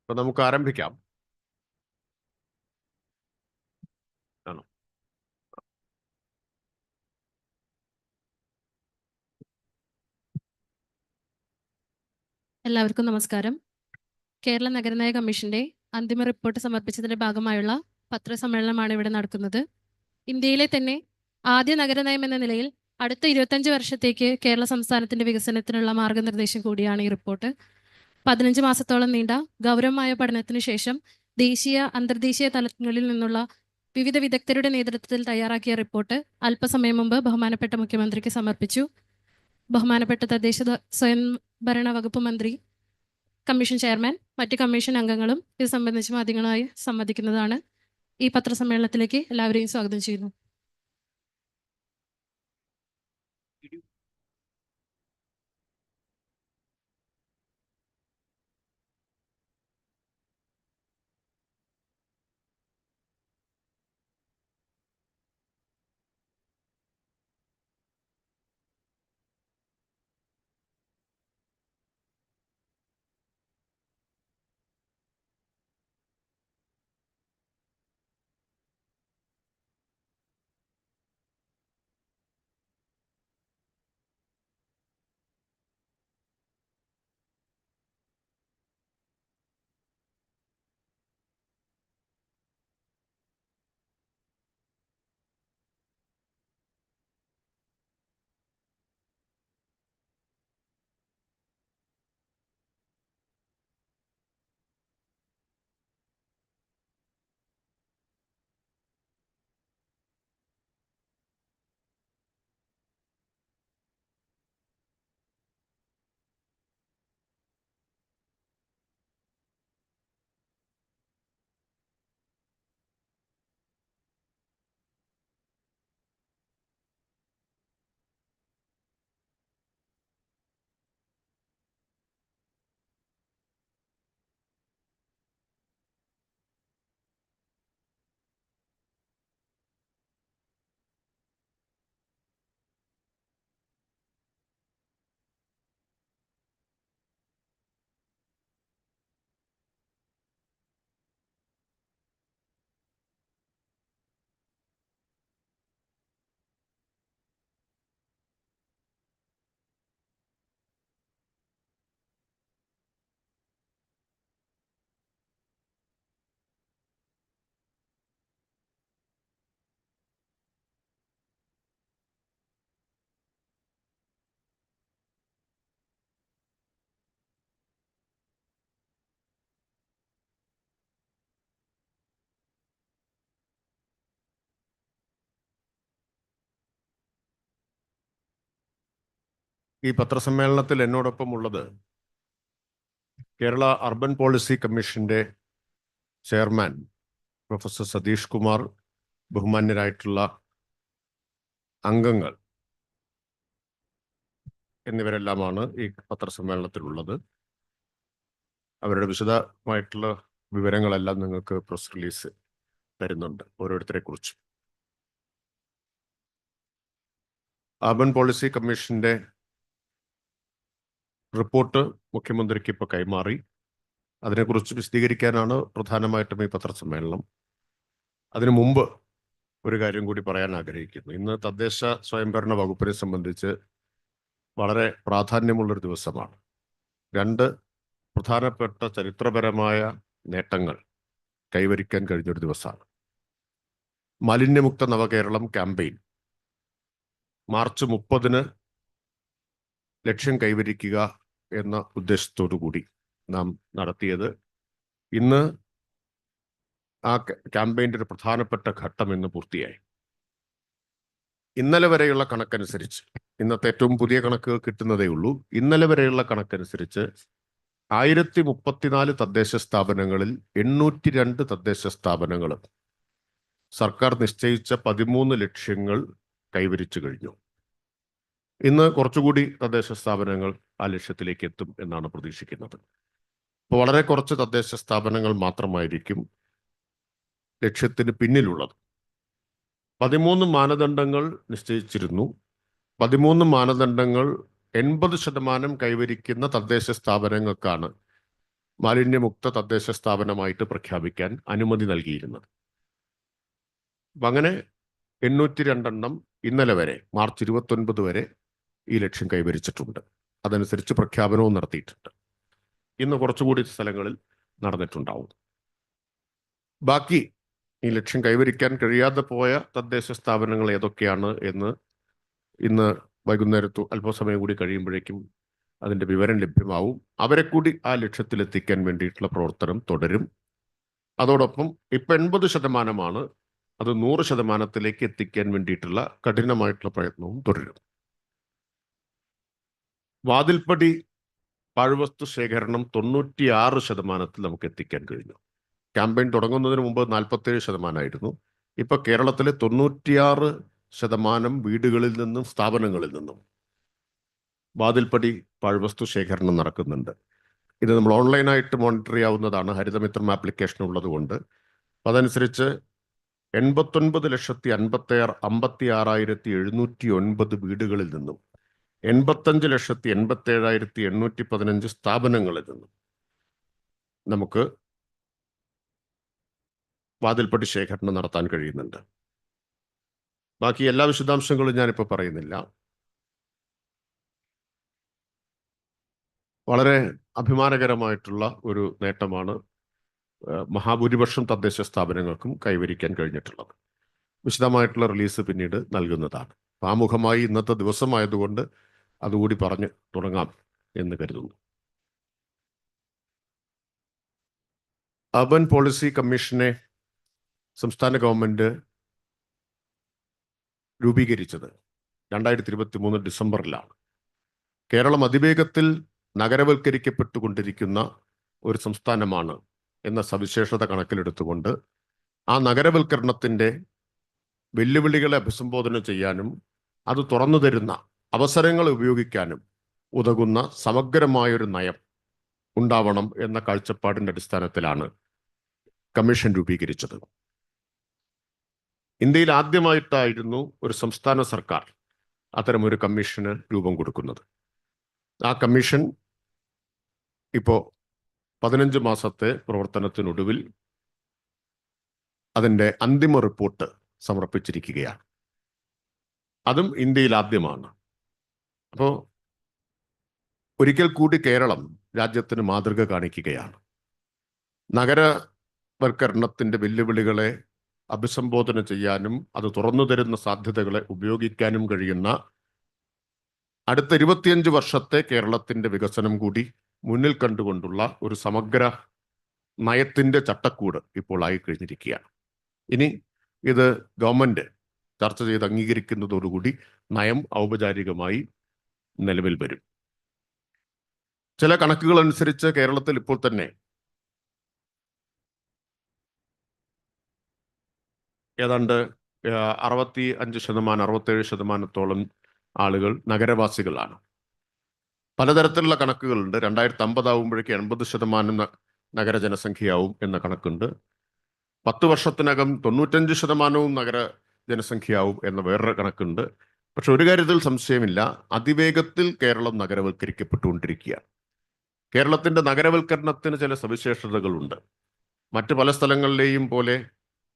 അപ്പൊ നമുക്ക് ആരംഭിക്കാം. ആണോ? എല്ലാവർക്കും നമസ്കാരം. കേരള നഗരനയ കമ്മീഷന്റെ അന്തിമ റിപ്പോർട്ട് സമർപ്പിച്ചതിന്റെ ഭാഗമായുള്ള പത്രസമ്മേളനമാണ് ഇവിടെ നടക്കുന്നത്. ഇന്ത്യയിലെ തന്നെ ആദ്യ നഗരനയം എന്ന നിലയിൽ അടുത്ത 25 വർഷത്തേക്ക് കേരള സംസ്ഥാനത്തിന്റെ വികസനത്തിനുള്ള മാർഗനിർദ്ദേശം കൂടിയാണ് ഈ റിപ്പോർട്ട്. 15 മാസത്തോളം നീണ്ട ഗൗരവമായ പഠനത്തിനു ശേഷം ദേശീയ അന്തർദേശീയ തലങ്ങളിൽ നിന്നുള്ള വിവിധ വിദഗ്ധരുടെ നേതൃത്വത്തിൽ തയ്യാറാക്കിയ റിപ്പോർട്ട് അല്പസമയം മുമ്പ് ബഹുമാനപ്പെട്ട മുഖ്യമന്ത്രിക്ക് സമർപ്പിച്ചു. ബഹുമാനപ്പെട്ട തദ്ദേശ സ്വയംഭരണ വകുപ്പ് മന്ത്രി, കമ്മീഷൻ ചെയർമാൻ, മറ്റ് കമ്മീഷൻ അംഗങ്ങളും ഇത് സംബന്ധിച്ച് മാധ്യമങ്ങളായി സംവദിക്കുന്നതാണ്. ഈ പത്രസമ്മേളനത്തിലേക്ക് എല്ലാവരെയും സ്വാഗതം ചെയ്യുന്നു. ഈ പത്രസമ്മേളനത്തിൽ എന്നോടൊപ്പം ഉള്ളത് കേരള അർബൻ പോളിസി കമ്മീഷന്റെ ചെയർമാൻ പ്രൊഫസർ സതീഷ് കുമാർ, ബഹുമാന്യരായിട്ടുള്ള അംഗങ്ങൾ എന്നിവരെല്ലാമാണ് ഈ പത്രസമ്മേളനത്തിലുള്ളത്. അവരുടെ വിശദമായിട്ടുള്ള വിവരങ്ങളെല്ലാം നിങ്ങൾക്ക് പ്രസ് റിലീസ് തരുന്നുണ്ട് ഓരോരുത്തരെ കുറിച്ചും. അർബൻ പോളിസി കമ്മീഷന്റെ റിപ്പോർട്ട് മുഖ്യമന്ത്രിക്ക് ഇപ്പോൾ കൈമാറി. അതിനെക്കുറിച്ച് വിശദീകരിക്കാനാണ് പ്രധാനമായിട്ടും ഈ പത്രസമ്മേളനം. അതിനു മുമ്പ് ഒരു കാര്യം കൂടി പറയാൻ ആഗ്രഹിക്കുന്നു. ഇന്ന് തദ്ദേശ സ്വയംഭരണ വകുപ്പിനെ സംബന്ധിച്ച് വളരെ പ്രാധാന്യമുള്ളൊരു ദിവസമാണ്. 2 പ്രധാനപ്പെട്ട ചരിത്രപരമായ നേട്ടങ്ങൾ കൈവരിക്കാൻ കഴിഞ്ഞൊരു ദിവസമാണ്. മാലിന്യമുക്ത നവകേരളം ക്യാമ്പയിൻ മാർച്ച് 30 ലക്ഷ്യം കൈവരിക്കുക എന്ന ഉദ്ദേശത്തോടു കൂടി നാം നടത്തിയത്. ഇന്ന് ആ ക്യാമ്പയിൻ്റെ ഒരു പ്രധാനപ്പെട്ട ഘട്ടം ഇന്ന് പൂർത്തിയായി. ഇന്നലെ വരെയുള്ള കണക്കനുസരിച്ച്, ഇന്നത്തെ ഏറ്റവും പുതിയ കണക്കുകൾ കിട്ടുന്നതേ ഉള്ളൂ, ഇന്നലെ വരെയുള്ള കണക്കനുസരിച്ച് 1034 തദ്ദേശ സ്ഥാപനങ്ങളിൽ 802 തദ്ദേശ സ്ഥാപനങ്ങളും സർക്കാർ നിശ്ചയിച്ച 13 ലക്ഷ്യങ്ങൾ കൈവരിച്ചു കഴിഞ്ഞു. ഇന്ന് കുറച്ചുകൂടി തദ്ദേശ സ്ഥാപനങ്ങൾ ആ ലക്ഷ്യത്തിലേക്ക് എത്തും എന്നാണ് പ്രതീക്ഷിക്കുന്നത്. ഇപ്പോൾ വളരെ കുറച്ച് തദ്ദേശ സ്ഥാപനങ്ങൾ മാത്രമായിരിക്കും ലക്ഷ്യത്തിന് പിന്നിലുള്ളത്. 13 മാനദണ്ഡങ്ങൾ നിശ്ചയിച്ചിരുന്നു. 13 മാനദണ്ഡങ്ങൾ 80% കൈവരിക്കുന്ന തദ്ദേശ സ്ഥാപനങ്ങൾക്കാണ് മാലിന്യമുക്ത തദ്ദേശ സ്ഥാപനമായിട്ട് പ്രഖ്യാപിക്കാൻ അനുമതി നൽകിയിരുന്നത്. അപ്പം അങ്ങനെ 802 ഇന്നലെ വരെ മാർച്ച് 29 വരെ ഈ ലക്ഷ്യം കൈവരിച്ചിട്ടുണ്ട്. അതനുസരിച്ച് പ്രഖ്യാപനവും നടത്തിയിട്ടുണ്ട്. ഇന്ന് കുറച്ചുകൂടി സ്ഥലങ്ങളിൽ നടന്നിട്ടുണ്ടാവും. ബാക്കി ഈ ലക്ഷ്യം കൈവരിക്കാൻ കഴിയാതെ പോയ തദ്ദേശ സ്ഥാപനങ്ങൾ ഏതൊക്കെയാണ് എന്ന് ഇന്ന് വൈകുന്നേരത്തു അല്പസമയം കൂടി കഴിയുമ്പോഴേക്കും അതിൻ്റെ വിവരം ലഭ്യമാവും. അവരെ കൂടി ആ ലക്ഷ്യത്തിലെത്തിക്കാൻ വേണ്ടിയിട്ടുള്ള പ്രവർത്തനം തുടരും. അതോടൊപ്പം ഇപ്പം 80% അത് 100% എത്തിക്കാൻ വേണ്ടിയിട്ടുള്ള കഠിനമായിട്ടുള്ള പ്രയത്നവും തുടരും. വാതിൽപ്പടി പാഴ്വസ്തു ശേഖരണം 96% നമുക്ക് എത്തിക്കാൻ കഴിഞ്ഞു. ക്യാമ്പയിൻ തുടങ്ങുന്നതിന് മുമ്പ് 47% ഇപ്പൊ കേരളത്തിലെ 96% വീടുകളിൽ നിന്നും സ്ഥാപനങ്ങളിൽ നിന്നും വാതിൽപ്പടി പാഴ്വസ്തു ശേഖരണം നടക്കുന്നുണ്ട്. ഇത് നമ്മൾ ഓൺലൈനായിട്ട് മോണിറ്റർ ചെയ്യാവുന്നതാണ്. ഹരിതമിത്രം ആപ്ലിക്കേഷൻ ഉള്ളത് കൊണ്ട്. അതനുസരിച്ച് 89,56,709 വീടുകളിൽ നിന്നും 85,87,815 സ്ഥാപനങ്ങളിൽ നിന്നും നമുക്ക് വാതിൽപ്പടി ശേഖരണം നടത്താൻ കഴിയുന്നുണ്ട്. ബാക്കി എല്ലാ വിശദാംശങ്ങളും ഞാനിപ്പോൾ പറയുന്നില്ല. വളരെ അഭിമാനകരമായിട്ടുള്ള ഒരു നേട്ടമാണ് മഹാഭൂരിപക്ഷം തദ്ദേശ സ്ഥാപനങ്ങൾക്കും കൈവരിക്കാൻ കഴിഞ്ഞിട്ടുള്ളത്. വിശദമായിട്ടുള്ള റിലീസ് പിന്നീട് നൽകുന്നതാണ്. ആമുഖമായി ഇന്നത്തെ ദിവസമായതുകൊണ്ട് അതുകൂടി പറഞ്ഞ് തുടങ്ങാം എന്ന് കരുതുന്നു. അർബൻ പോളിസി കമ്മീഷനെ സംസ്ഥാന ഗവൺമെന്റ് രൂപീകരിച്ചത് 2023 ഡിസംബറിലാണ്. കേരളം അതിവേഗത്തിൽ നഗരവൽക്കരിക്കപ്പെട്ടുകൊണ്ടിരിക്കുന്ന ഒരു സംസ്ഥാനമാണ് എന്ന സവിശേഷത കണക്കിലെടുത്തുകൊണ്ട് ആ നഗരവൽക്കരണത്തിൻ്റെ വെല്ലുവിളികളെ അഭിസംബോധന ചെയ്യാനും അത് തുറന്നു തരുന്ന അവസരങ്ങൾ ഉപയോഗിക്കാനും ഉതകുന്ന സമഗ്രമായൊരു നയം ഉണ്ടാവണം എന്ന കാഴ്ചപ്പാടിൻ്റെ അടിസ്ഥാനത്തിലാണ് കമ്മീഷൻ രൂപീകരിച്ചത്. ഇന്ത്യയിൽ ആദ്യമായിട്ടായിരുന്നു ഒരു സംസ്ഥാന സർക്കാർ അത്തരമൊരു കമ്മീഷന് രൂപം കൊടുക്കുന്നത്. ആ കമ്മീഷൻ ഇപ്പോൾ 15 മാസത്തെ പ്രവർത്തനത്തിനൊടുവിൽ അതിൻ്റെ അന്തിമ റിപ്പോർട്ട് സമർപ്പിച്ചിരിക്കുകയാണ്. അതും ഇന്ത്യയിൽ ആദ്യമാണ്. അപ്പോൾ ഒരിക്കൽ കൂടി കേരളം രാജ്യത്തിന് മാതൃക കാണിക്കുകയാണ്. നഗരവൽക്കരണത്തിൻ്റെ വെല്ലുവിളികളെ അഭിസംബോധന ചെയ്യാനും അത് തുറന്നു തരുന്ന സാധ്യതകളെ ഉപയോഗിക്കാനും കഴിയുന്ന അടുത്ത 25 വർഷത്തെ കേരളത്തിൻ്റെ വികസനം കൂടി മുന്നിൽ കണ്ടുകൊണ്ടുള്ള ഒരു സമഗ്ര നയത്തിൻ്റെ ചട്ടക്കൂട് ഇപ്പോൾ ആയിക്കഴിഞ്ഞിരിക്കുകയാണ്. ഇനി ഇത് ഗവൺമെന്റ് ചർച്ച ചെയ്ത് അംഗീകരിക്കുന്നതോടുകൂടി നയം ഔപചാരികമായി നിലവിൽ വരും. ചില കണക്കുകൾ അനുസരിച്ച് കേരളത്തിൽ ഇപ്പോൾ തന്നെ ഏതാണ്ട് 65%-67% ആളുകൾ നഗരവാസികളാണ്. പലതരത്തിലുള്ള കണക്കുകളുണ്ട്. 2050 ആവുമ്പോഴേക്ക് 80% നഗര ജനസംഖ്യയാവും എന്ന കണക്കുണ്ട്. 10 വർഷത്തിനകം 95% നഗര ജനസംഖ്യയാവും എന്ന വേറൊരു കണക്കുണ്ട്. പക്ഷെ ഒരു കാര്യത്തിൽ സംശയമില്ല, അതിവേഗത്തിൽ കേരളം നഗരവൽക്കരിക്കപ്പെട്ടുകൊണ്ടിരിക്കുകയാണ്. കേരളത്തിൻ്റെ നഗരവൽക്കരണത്തിന് ചില സവിശേഷതകളുണ്ട്. മറ്റ് പല സ്ഥലങ്ങളിലെയും പോലെ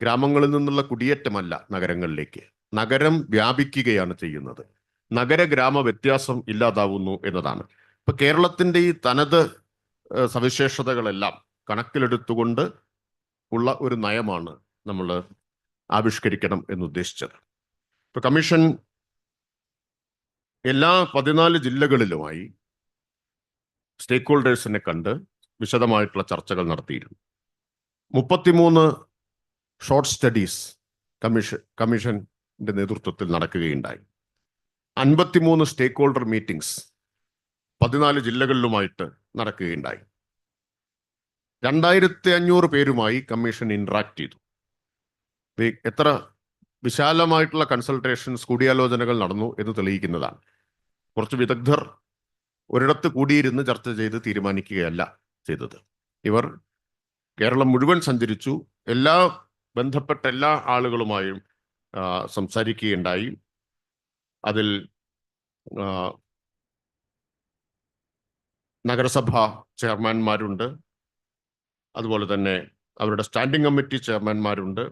ഗ്രാമങ്ങളിൽ നിന്നുള്ള കുടിയേറ്റമല്ല നഗരങ്ങളിലേക്ക്. നഗരം വ്യാപിക്കുകയാണ് ചെയ്യുന്നത്. നഗര-ഗ്രാമ വ്യത്യാസം ഇല്ലാതാവുന്നു എന്നതാണ്. ഇപ്പൊ കേരളത്തിൻ്റെ ഈ തനത് സവിശേഷതകളെല്ലാം കണക്കിലെടുത്തുകൊണ്ട് ഉള്ള ഒരു നയമാണ് നമ്മൾ ആവിഷ്കരിക്കണം എന്നുദ്ദേശിച്ചത്. ഇപ്പൊ കമ്മീഷൻ എല്ലാ 14 ജില്ലകളിലുമായി സ്റ്റേക്ക് ഹോൾഡേഴ്സിനെ കണ്ട് വിശദമായിട്ടുള്ള ചർച്ചകൾ നടത്തിയിരുന്നു. 33 ഷോർട്ട് സ്റ്റഡീസ് കമ്മീഷന്റെ നേതൃത്വത്തിൽ നടക്കുകയുണ്ടായി. 53 സ്റ്റേക്ക് ഹോൾഡർ മീറ്റിംഗ്സ് 14 ജില്ലകളിലുമായിട്ട് നടക്കുകയുണ്ടായി. 2500 പേരുമായി കമ്മീഷൻ ഇന്ററാക്ട് ചെയ്തു. എത്ര വിശാലമായിട്ടുള്ള കൺസൾട്ടേഷൻസ്, കൂടിയാലോചനകൾ നടന്നു എന്ന് തെളിയിക്കുന്നതാണ്. കുറച്ച് വിദഗ്ധർ ഒരിടത്ത് കൂടിയിരുന്ന് ചർച്ച ചെയ്ത് തീരുമാനിക്കുകയല്ല ചെയ്തത്. ഇവർ കേരളം മുഴുവൻ സഞ്ചരിച്ചു. ബന്ധപ്പെട്ട എല്ലാ ആളുകളുമായും സംസാരിക്കുകയുണ്ടായി. അതിൽ നഗരസഭാ ചെയർമാൻമാരുണ്ട്, അതുപോലെ തന്നെ അവരുടെ സ്റ്റാൻഡിംഗ് കമ്മിറ്റി ചെയർമാൻമാരുണ്ട്,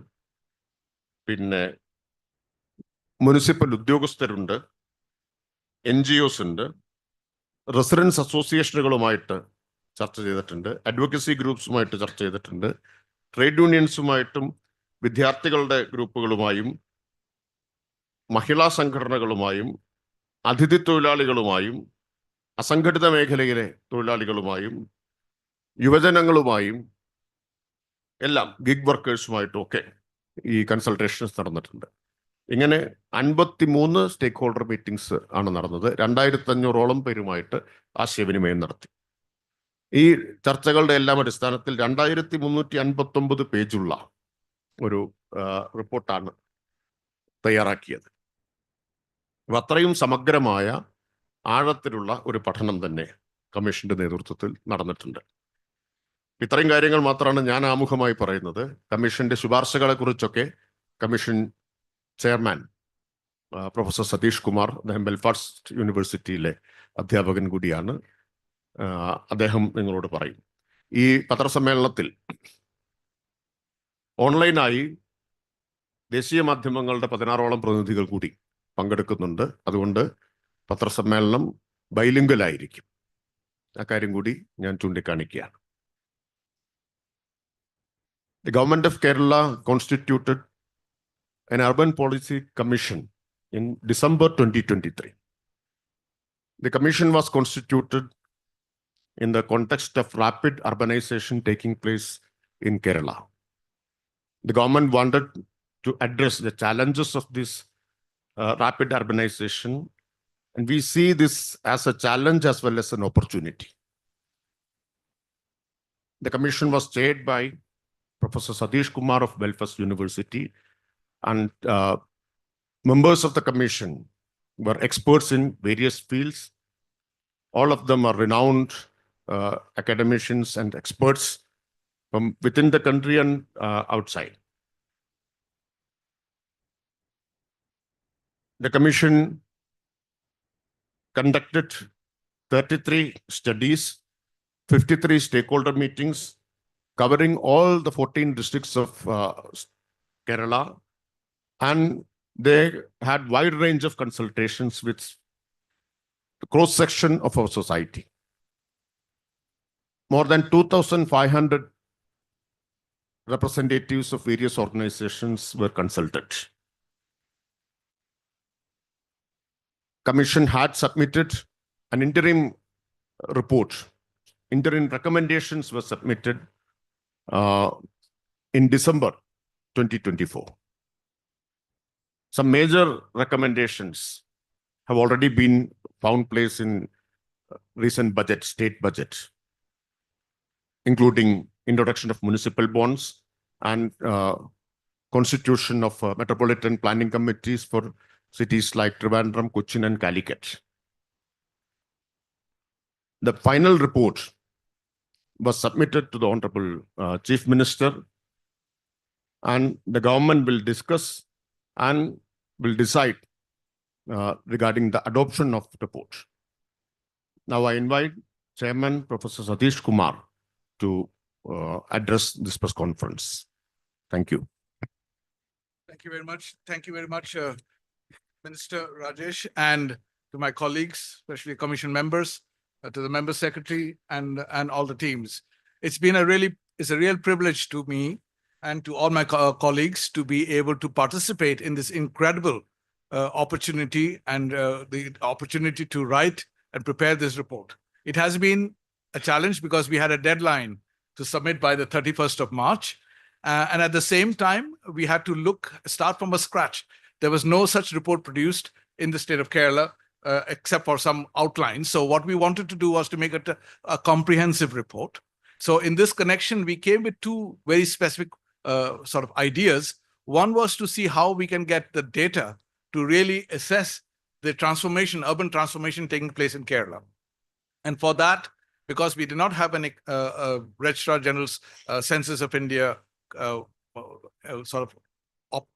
പിന്നെ മുനിസിപ്പൽ ഉദ്യോഗസ്ഥരുണ്ട്, NGOs ഉണ്ട്, റെസിഡൻസ് അസോസിയേഷനുകളുമായിട്ട് ചർച്ച ചെയ്തിട്ടുണ്ട്, അഡ്വക്കസി ഗ്രൂപ്പ്സുമായിട്ട് ചർച്ച ചെയ്തിട്ടുണ്ട്, ട്രേഡ് യൂണിയൻസുമായിട്ടും വിദ്യാർത്ഥികളുടെ ഗ്രൂപ്പുകളുമായും മഹിളാ സംഘടനകളുമായും അതിഥി തൊഴിലാളികളുമായും അസംഘടിത മേഖലയിലെ തൊഴിലാളികളുമായും യുവജനങ്ങളുമായും എല്ലാം ഗിഗ് വർക്കേഴ്സുമായിട്ടും ഒക്കെ ഈ കൺസൾട്ടേഷൻസ് നടന്നിട്ടുണ്ട്. ഇങ്ങനെ 53 സ്റ്റേക്ക് ഹോൾഡർ മീറ്റിംഗ്സ് ആണ് നടന്നത്. 2500ഓളം പേരുമായിട്ട് ആശയവിനിമയം നടത്തി. ഈ ചർച്ചകളുടെ എല്ലാം അടിസ്ഥാനത്തിൽ 2359 പേജുള്ള ഒരു റിപ്പോർട്ടാണ് തയ്യാറാക്കിയത്. അത്രയും സമഗ്രമായ ആഴത്തിലുള്ള ഒരു പഠനം തന്നെ കമ്മീഷന്റെ നേതൃത്വത്തിൽ നടന്നിട്ടുണ്ട്. ഇത്രയും കാര്യങ്ങൾ മാത്രമാണ് ഞാൻ ആമുഖമായി പറയുന്നത്. കമ്മീഷന്റെ ശുപാർശകളെ കുറിച്ചൊക്കെ commission chairman professor Satish Kumar, അദ്ദേഹം ബെൽഫാസ്റ്റ് യൂണിവേഴ്സിറ്റിയിലെ അധ്യാപകൻ കൂടിയാണ്, അദ്ദേഹം നിങ്ങളോട് പറയും. ഈ പത്രസമ്മേളനത്തിൽ ഓൺലൈനായി ദേശീയ മാധ്യമങ്ങളുടെ 16ഓളം പ്രതിനിധികൾ കൂടി പങ്കെടുക്കുന്നുണ്ട്. അതുകൊണ്ട് പത്രസമ്മേളനം ബൈലിംഗ്വലായിരിക്കും. അക്കാര്യം കൂടി ഞാൻ ചൂണ്ടിക്കാണിക്കുകയാണ്. The government of Kerala constituted an urban policy commission in December 2023. The commission was constituted in the context of rapid urbanization taking place in Kerala. The government wanted to address the challenges of this rapid urbanization, and we see this as a challenge as well as an opportunity. The commission was chaired by Professor Satish Kumar of Belfast University, and members of the commission were experts in various fields. All of them are renowned academicians and experts from within the country and outside. The commission conducted 33 studies, 53 stakeholder meetings, covering all the 14 districts of Kerala, and they had wide range of consultations with the cross-section of our society. More than 2,500 representatives of various organizations were consulted. Commission had submitted an interim report. Interim recommendations were submitted in December 2024. Some major recommendations have already been found place in recent budget, state budget, including introduction of municipal bonds and constitution of metropolitan planning committees for cities like Trivandrum, Cochin, and Calicut. The final report was submitted to the Honorable Chief Minister, and the government will discuss and will decide regarding the adoption of the report. Now I invite Chairman Professor Satish Kumar to address this press conference. Thank you. Thank you very much. Thank you very much, Minister Rajesh, and to my colleagues, especially commission members, to the member secretary and all the teams. It's a real privilege to me and to all my colleagues to be able to participate in this incredible opportunity and the opportunity to write and prepare this report. It has been a challenge because we had a deadline to submit by the 31st of March. And at the same time, we had to start from a scratch. There was no such report produced in the state of Kerala, except for some outlines. So what we wanted to do was to make it a comprehensive report. So in this connection, we came with two very specific sort of ideas. One was to see how we can get the data to really assess the transformation, urban transformation taking place in Kerala. And for that, because we did not have any Registrar General's Census of India sort of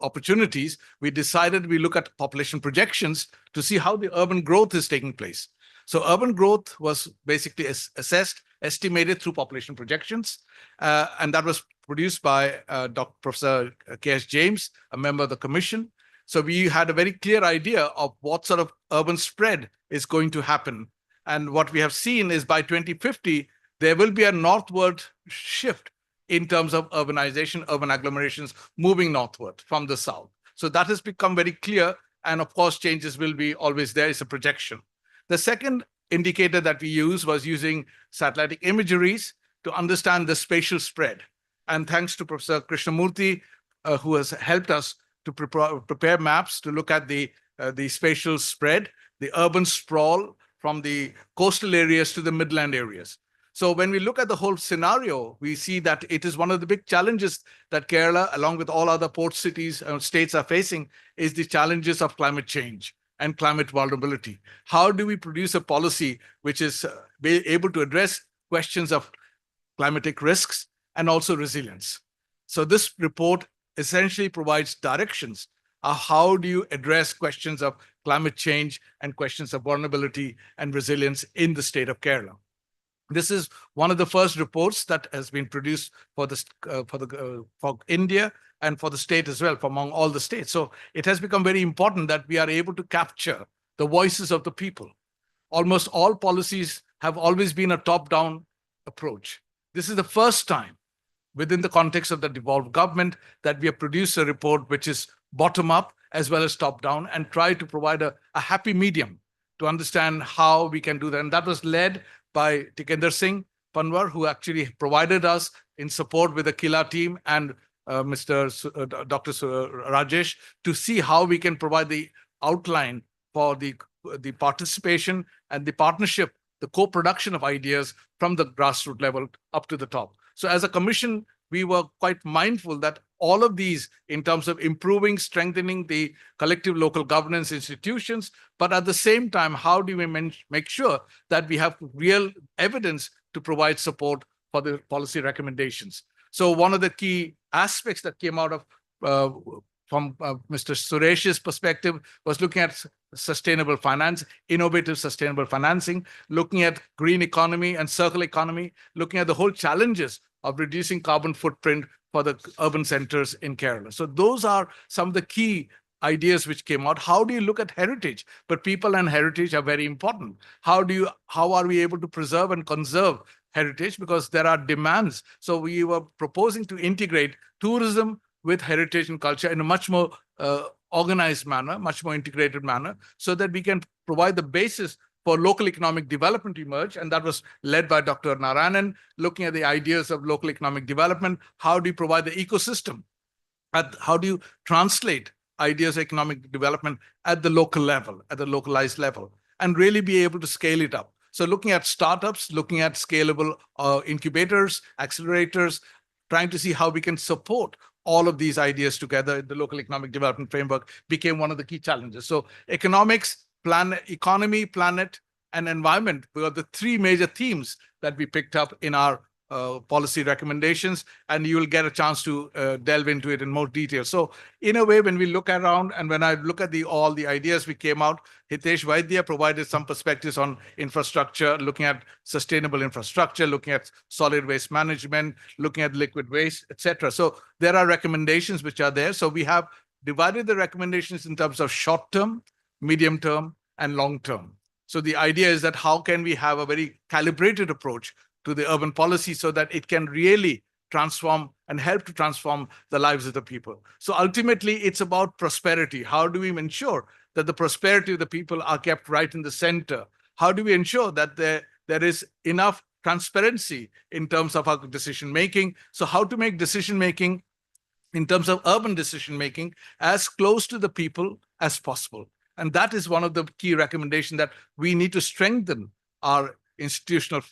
opportunities, we decided we look at population projections to see how the urban growth is taking place. So urban growth was basically assessed estimated through population projections. And that was produced by Dr. Professor K.S. James, a member of the commission. So we had a very clear idea of what sort of urban spread is going to happen. And what we have seen is by 2050, there will be a northward shift in terms of urbanization, urban agglomerations moving northward from the south. So that has become very clear. And of course, changes will be always there. It's a projection. The second indicator that we used was using satellite imageries to understand the spatial spread. And thanks to Professor Krishnamurthy, who has helped us to prepare maps to look at the spatial spread, the urban sprawl from the coastal areas to the midland areas. So when we look at the whole scenario, we see that it is one of the big challenges that Kerala, along with all other port cities and states are facing, is the challenges of climate change and climate vulnerability. How do we produce a policy which is able to address questions of climatic risks and also resilience? So this report essentially provides directions of how do you address questions of climate change and questions of vulnerability and resilience in the state of Kerala. This is one of the first reports that has been produced for India and for the state as well, for among all the states. So it has become very important that we are able to capture the voices of the people. Almost all policies have always been a top-down approach. This is the first time within the context of the devolved government that we have produced a report which is bottom-up as well as top-down and try to provide a happy medium to understand how we can do that. And that was led by Tikender Singh Panwar, who actually provided us in support with the Kila team and Dr. Rajesh to see how we can provide the outline for the participation and the partnership, the co-production of ideas from the grassroots level up to the top. So as a commission, we were quite mindful that all of these in terms of improving, strengthening the collective local governance institutions, but at the same time, how do we make sure that we have real evidence to provide support for the policy recommendations? So one of the key aspects that came out of from Mr. Suresh's perspective was looking at sustainable finance, innovative sustainable financing, looking at green economy and circular economy, looking at the whole challenges of reducing carbon footprint for the urban centers in Kerala. So those are some of the key ideas which came out. How do you look at heritage? But people and heritage are very important. How are we able to preserve and conserve heritage? Because there are demands. So we were proposing to integrate tourism with heritage and culture in a much more organized manner, much more integrated manner, so that we can provide the basis for local economic development to emerge. And that was led by Dr. Narayanan, looking at the ideas of local economic development. How do you provide the ecosystem? How do you translate ideas of economic development at the local level, at the localized level, and really be able to scale it up? So looking at startups, looking at scalable incubators, accelerators, trying to see how we can support all of these ideas together in the local economic development framework became one of the key challenges. So economics, economy, planet, and environment were the three major themes that we picked up in our policy recommendations, and you will get a chance to delve into it in more detail. So in a way, when we look around and when I look at all the ideas we came out, Hitesh Vaidya provided some perspectives on infrastructure, looking at sustainable infrastructure, looking at solid waste management, looking at liquid waste, etc. So there are recommendations which are there. So we have divided the recommendations in terms of short term, medium term, and long term. So the idea is that how can we have a very calibrated approach to the urban policy so that it can really transform and help to transform the lives of the people. So ultimately, it's about prosperity. How do we ensure that the prosperity of the people are kept right in the center? How do we ensure that there is enough transparency in terms of our decision-making? So how to make decision-making in terms of urban decision-making as close to the people as possible. And that is one of the key recommendations, that we need to strengthen our institutional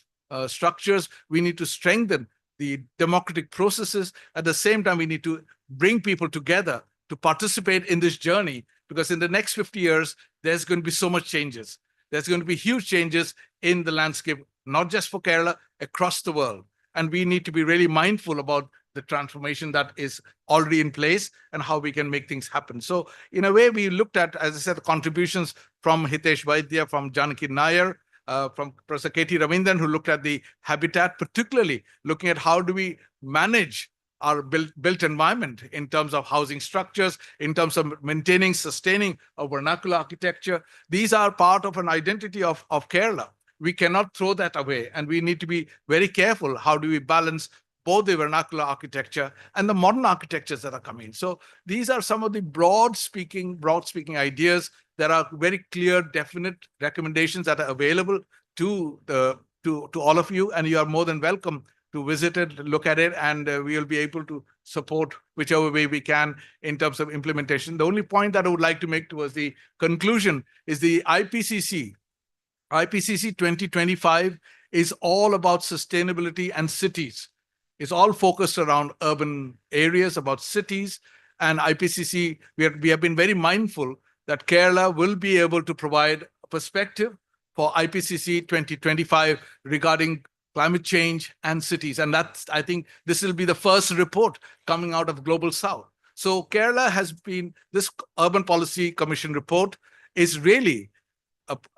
structures. We need to strengthen the democratic processes. At the same time, we need to bring people together to participate in this journey, because in the next 50 years, there's going to be so much changes. There's going to be huge changes in the landscape, not just for Kerala, across the world. And we need to be really mindful about the transformation that is already in place and how we can make things happen. So in a way, we looked at, as I said, the contributions from Hitesh Vaidya, from Janaki Nair, from Professor K.T. Ravindran, who looked at the habitat, particularly looking at how do we manage our built environment in terms of housing structures, in terms of maintaining, sustaining a vernacular architecture. These are part of an identity of Kerala. We cannot throw that away, and we need to be very careful. How do we balance both the vernacular architecture and the modern architectures that are coming? So these are some of the broad speaking ideas. There are very clear, definite recommendations that are available to all of you, and you are more than welcome to visit it, look at it, and we will be able to support whichever way we can in terms of implementation. The only point that I would like to make towards the conclusion is the IPCC 2025 is all about sustainability and cities. It's all focused around urban areas, about cities, and IPCC, we have been very mindful that Kerala will be able to provide a perspective for IPCC 2025 regarding climate change and cities. And that's, I think this will be the first report coming out of Global South. So Kerala has been, this Urban Policy Commission report is really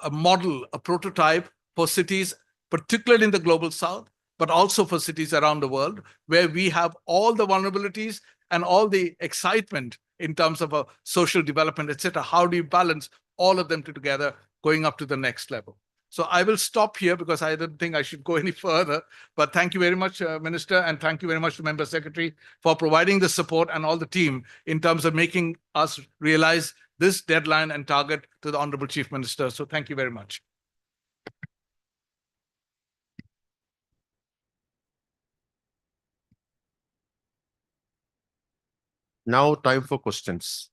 a model, a prototype for cities, particularly in the Global South, but also for cities around the world, where we have all the vulnerabilities and all the excitement in terms of social development, etc. How do you balance all of them together going up to the next level? So I will stop here because I don't think I should go any further. But thank you very much, Minister, and thank you very much to Member Secretary for providing the support and all the team in terms of making us realize this deadline and target to the Honorable Chief Minister. So thank you very much. Now time for questions.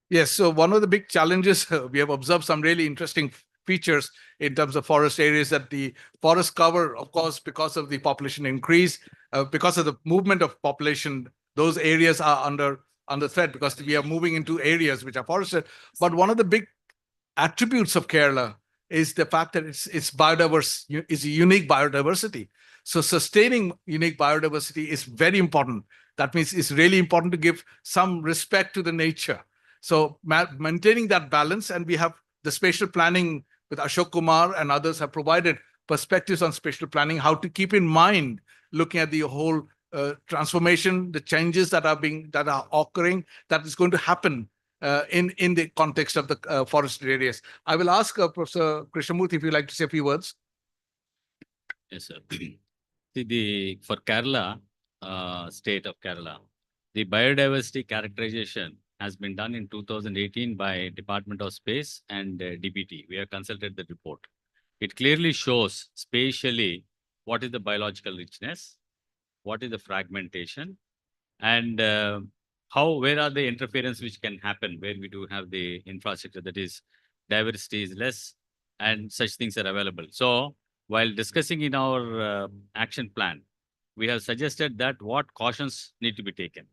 Yes, so one of the big challenges, we have observed some really interesting features in terms of forest areas, that the forest cover, of course, because of the population increase, because of the movement of population, those areas are under threat because we are moving into areas which are forested. But one of the big attributes of Kerala is the fact that it's biodiverse, is a unique biodiversity. So sustaining unique biodiversity is very important. That means it's really important to give some respect to the nature. So maintaining that balance, and we have the spatial planning with Ashok Kumar and others have provided perspectives on spatial planning, how to keep in mind, looking at the whole transformation, the changes that are occurring, that is going to happen in the context of the forested areas. I will ask Professor Krishnamurthy if you'd like to say a few words. Yes, sir. See, for Kerala, state of Kerala, the biodiversity characterization has been done in 2018 by Department of Space and DBT. We have consulted the report. It clearly shows spatially what is the biological richness, what is the fragmentation, and where are the interference which can happen where we do have the infrastructure, that is diversity is less and such things are available. So while discussing in our action plan, we have suggested that what cautions need to be taken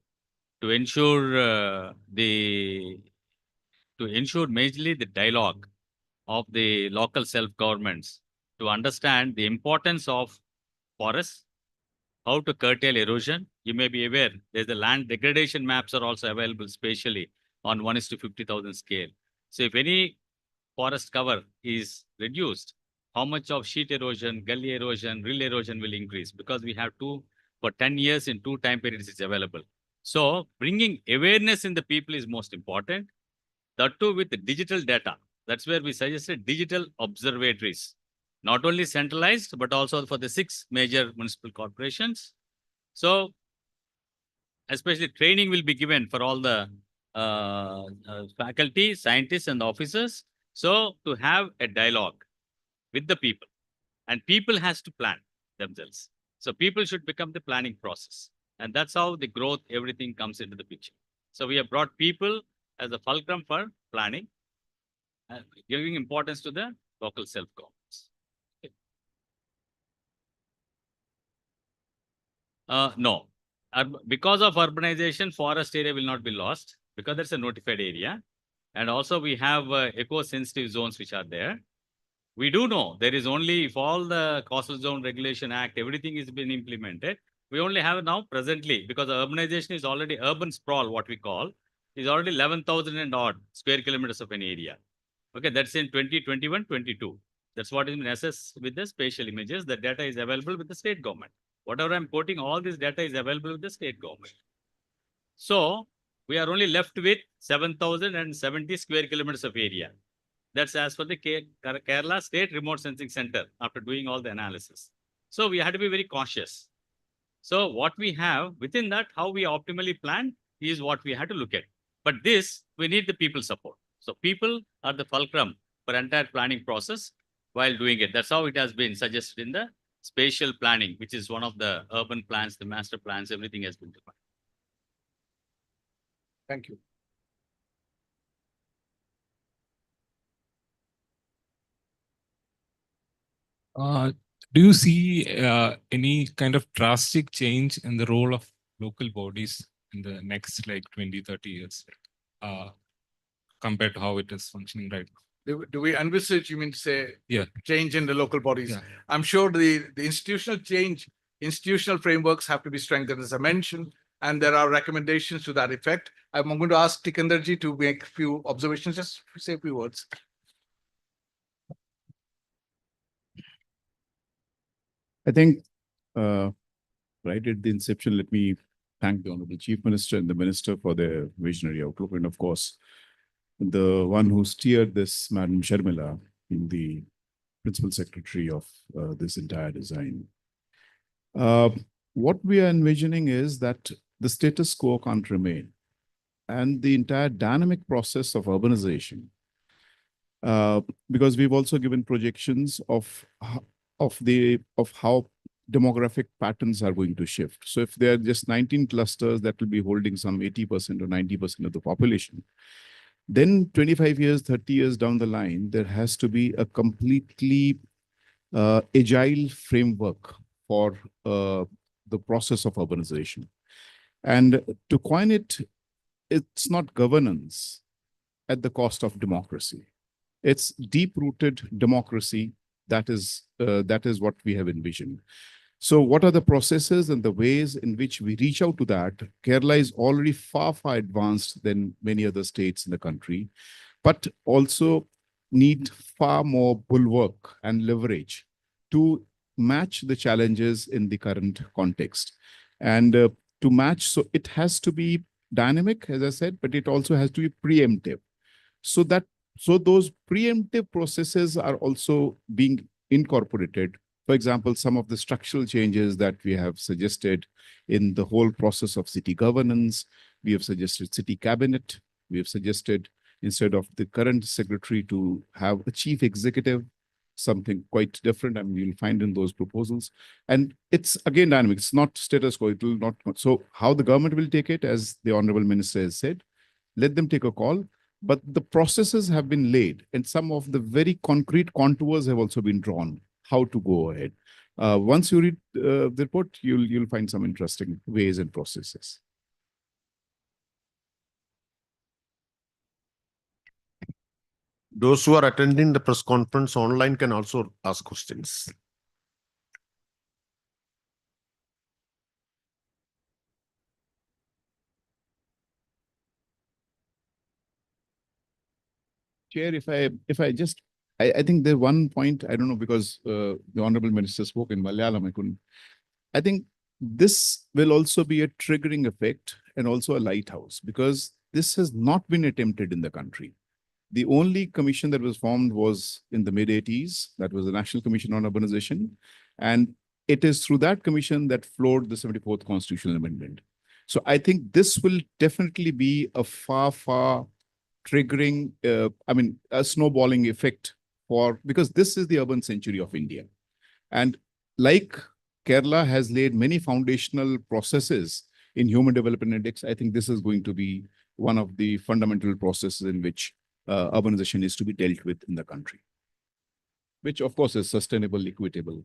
to ensure majorly the dialogue of the local self-governments to understand the importance of forests, how to curtail erosion. You may be aware there's the land degradation maps are also available spatially on 1:50,000 scale. So if any forest cover is reduced, how much of sheet erosion, gully erosion, rill erosion will increase, because we have for 10 years in 2 time periods is available. So bringing awareness in the people is most important. That too with the digital data. That's where we suggested digital observatories, not only centralized, but also for the 6 major municipal corporations. So especially training will be given for all the faculty, scientists, and officers. So to have a dialogue with the people, and people has to plan themselves. So people should become the planning process. And that's how the growth, everything comes into the picture. So we have brought people as a fulcrum for planning, giving importance to the local self-governments. No, because of urbanization, forest area will not be lost because that's a notified area. And also we have eco-sensitive zones which are there. We do know there is only, if all the Coastal Zone Regulation Act, everything is been implemented, we only have now presently, because the urbanization is already urban sprawl, what we call, is already 11,000 and odd square kilometers of an area. Okay, that's in 2021, 22. That's what is been assessed with the spatial images. The data is available with the state government. Whatever I'm quoting, all this data is available with the state government. So we are only left with 7,070 square kilometers of area. That's as per the Kerala State Remote Sensing Center after doing all the analysis. So we had to be very cautious. So what we have within that, how we optimally plan is what we had to look at. But this, we need the people support. So people are the fulcrum for entire planning process while doing it. That's how it has been suggested in the spatial planning, which is one of the urban plans, the master plans, everything has been defined. Thank you. Do you see any kind of drastic change in the role of local bodies in the next like 20, 30 years compared to how it is functioning right now? Do we envisage, you mean to say, Yeah. change in the local bodies? Yeah. I'm sure the institutional change, institutional frameworks have to be strengthened, as I mentioned, and there are recommendations to that effect. I'm going to ask Tikandarji to make a few observations, just say a few words. I think, right at the inception, let me thank the Honorable Chief Minister and the Minister for their visionary outlook. And of course, the one who steered this, Madam Sharmila, in the Principal Secretary of this entire design. What we are envisioning is that the status quo can't remain. And the entire dynamic process of urbanization, because we've also given projections of how demographic patterns are going to shift. So if there are just 19 clusters that will be holding some 80% or 90% of the population, then 25 years, 30 years down the line, there has to be a completely agile framework for the process of urbanization. And to coin it, it's not governance at the cost of democracy. It's deep-rooted democracy. That is what we have envisioned. So what are the processes and the ways in which we reach out to that? Kerala is already far, far advanced than many other states in the country, but also need far more bulwark and leverage to match the challenges in the current context. And to match, so it has to be dynamic, as I said, but it also has to be preemptive. So those preemptive processes are also being incorporated. For example, some of the structural changes that we have suggested in the whole process of city governance, we have suggested city cabinet, we have suggested instead of the current secretary to have a chief executive, something quite different. I mean, you'll find in those proposals. And it's again dynamic, it's not status quo, it will not. So how the government will take it, as the Honorable Minister has said, let them take a call. But the processes have been laid and some of the very concrete contours have also been drawn, how to go ahead. Once you read the report, you'll find some interesting ways and processes. Those who are attending the press conference online can also ask questions. Chair, I think there's one point, I don't know, because the Honorable Minister spoke in Malayalam, I think this will also be a triggering effect and also a lighthouse, because this has not been attempted in the country. The only commission that was formed was in the mid-80s. That was the National Commission on Urbanization. And it is through that commission that flowed the 74th Constitutional Amendment. So I think this will definitely be a far, far triggering, a snowballing effect because this is the urban century of India. And like Kerala has laid many foundational processes in Human Development Index, I think this is going to be one of the fundamental processes in which urbanization is to be dealt with in the country, which of course is sustainable, equitable.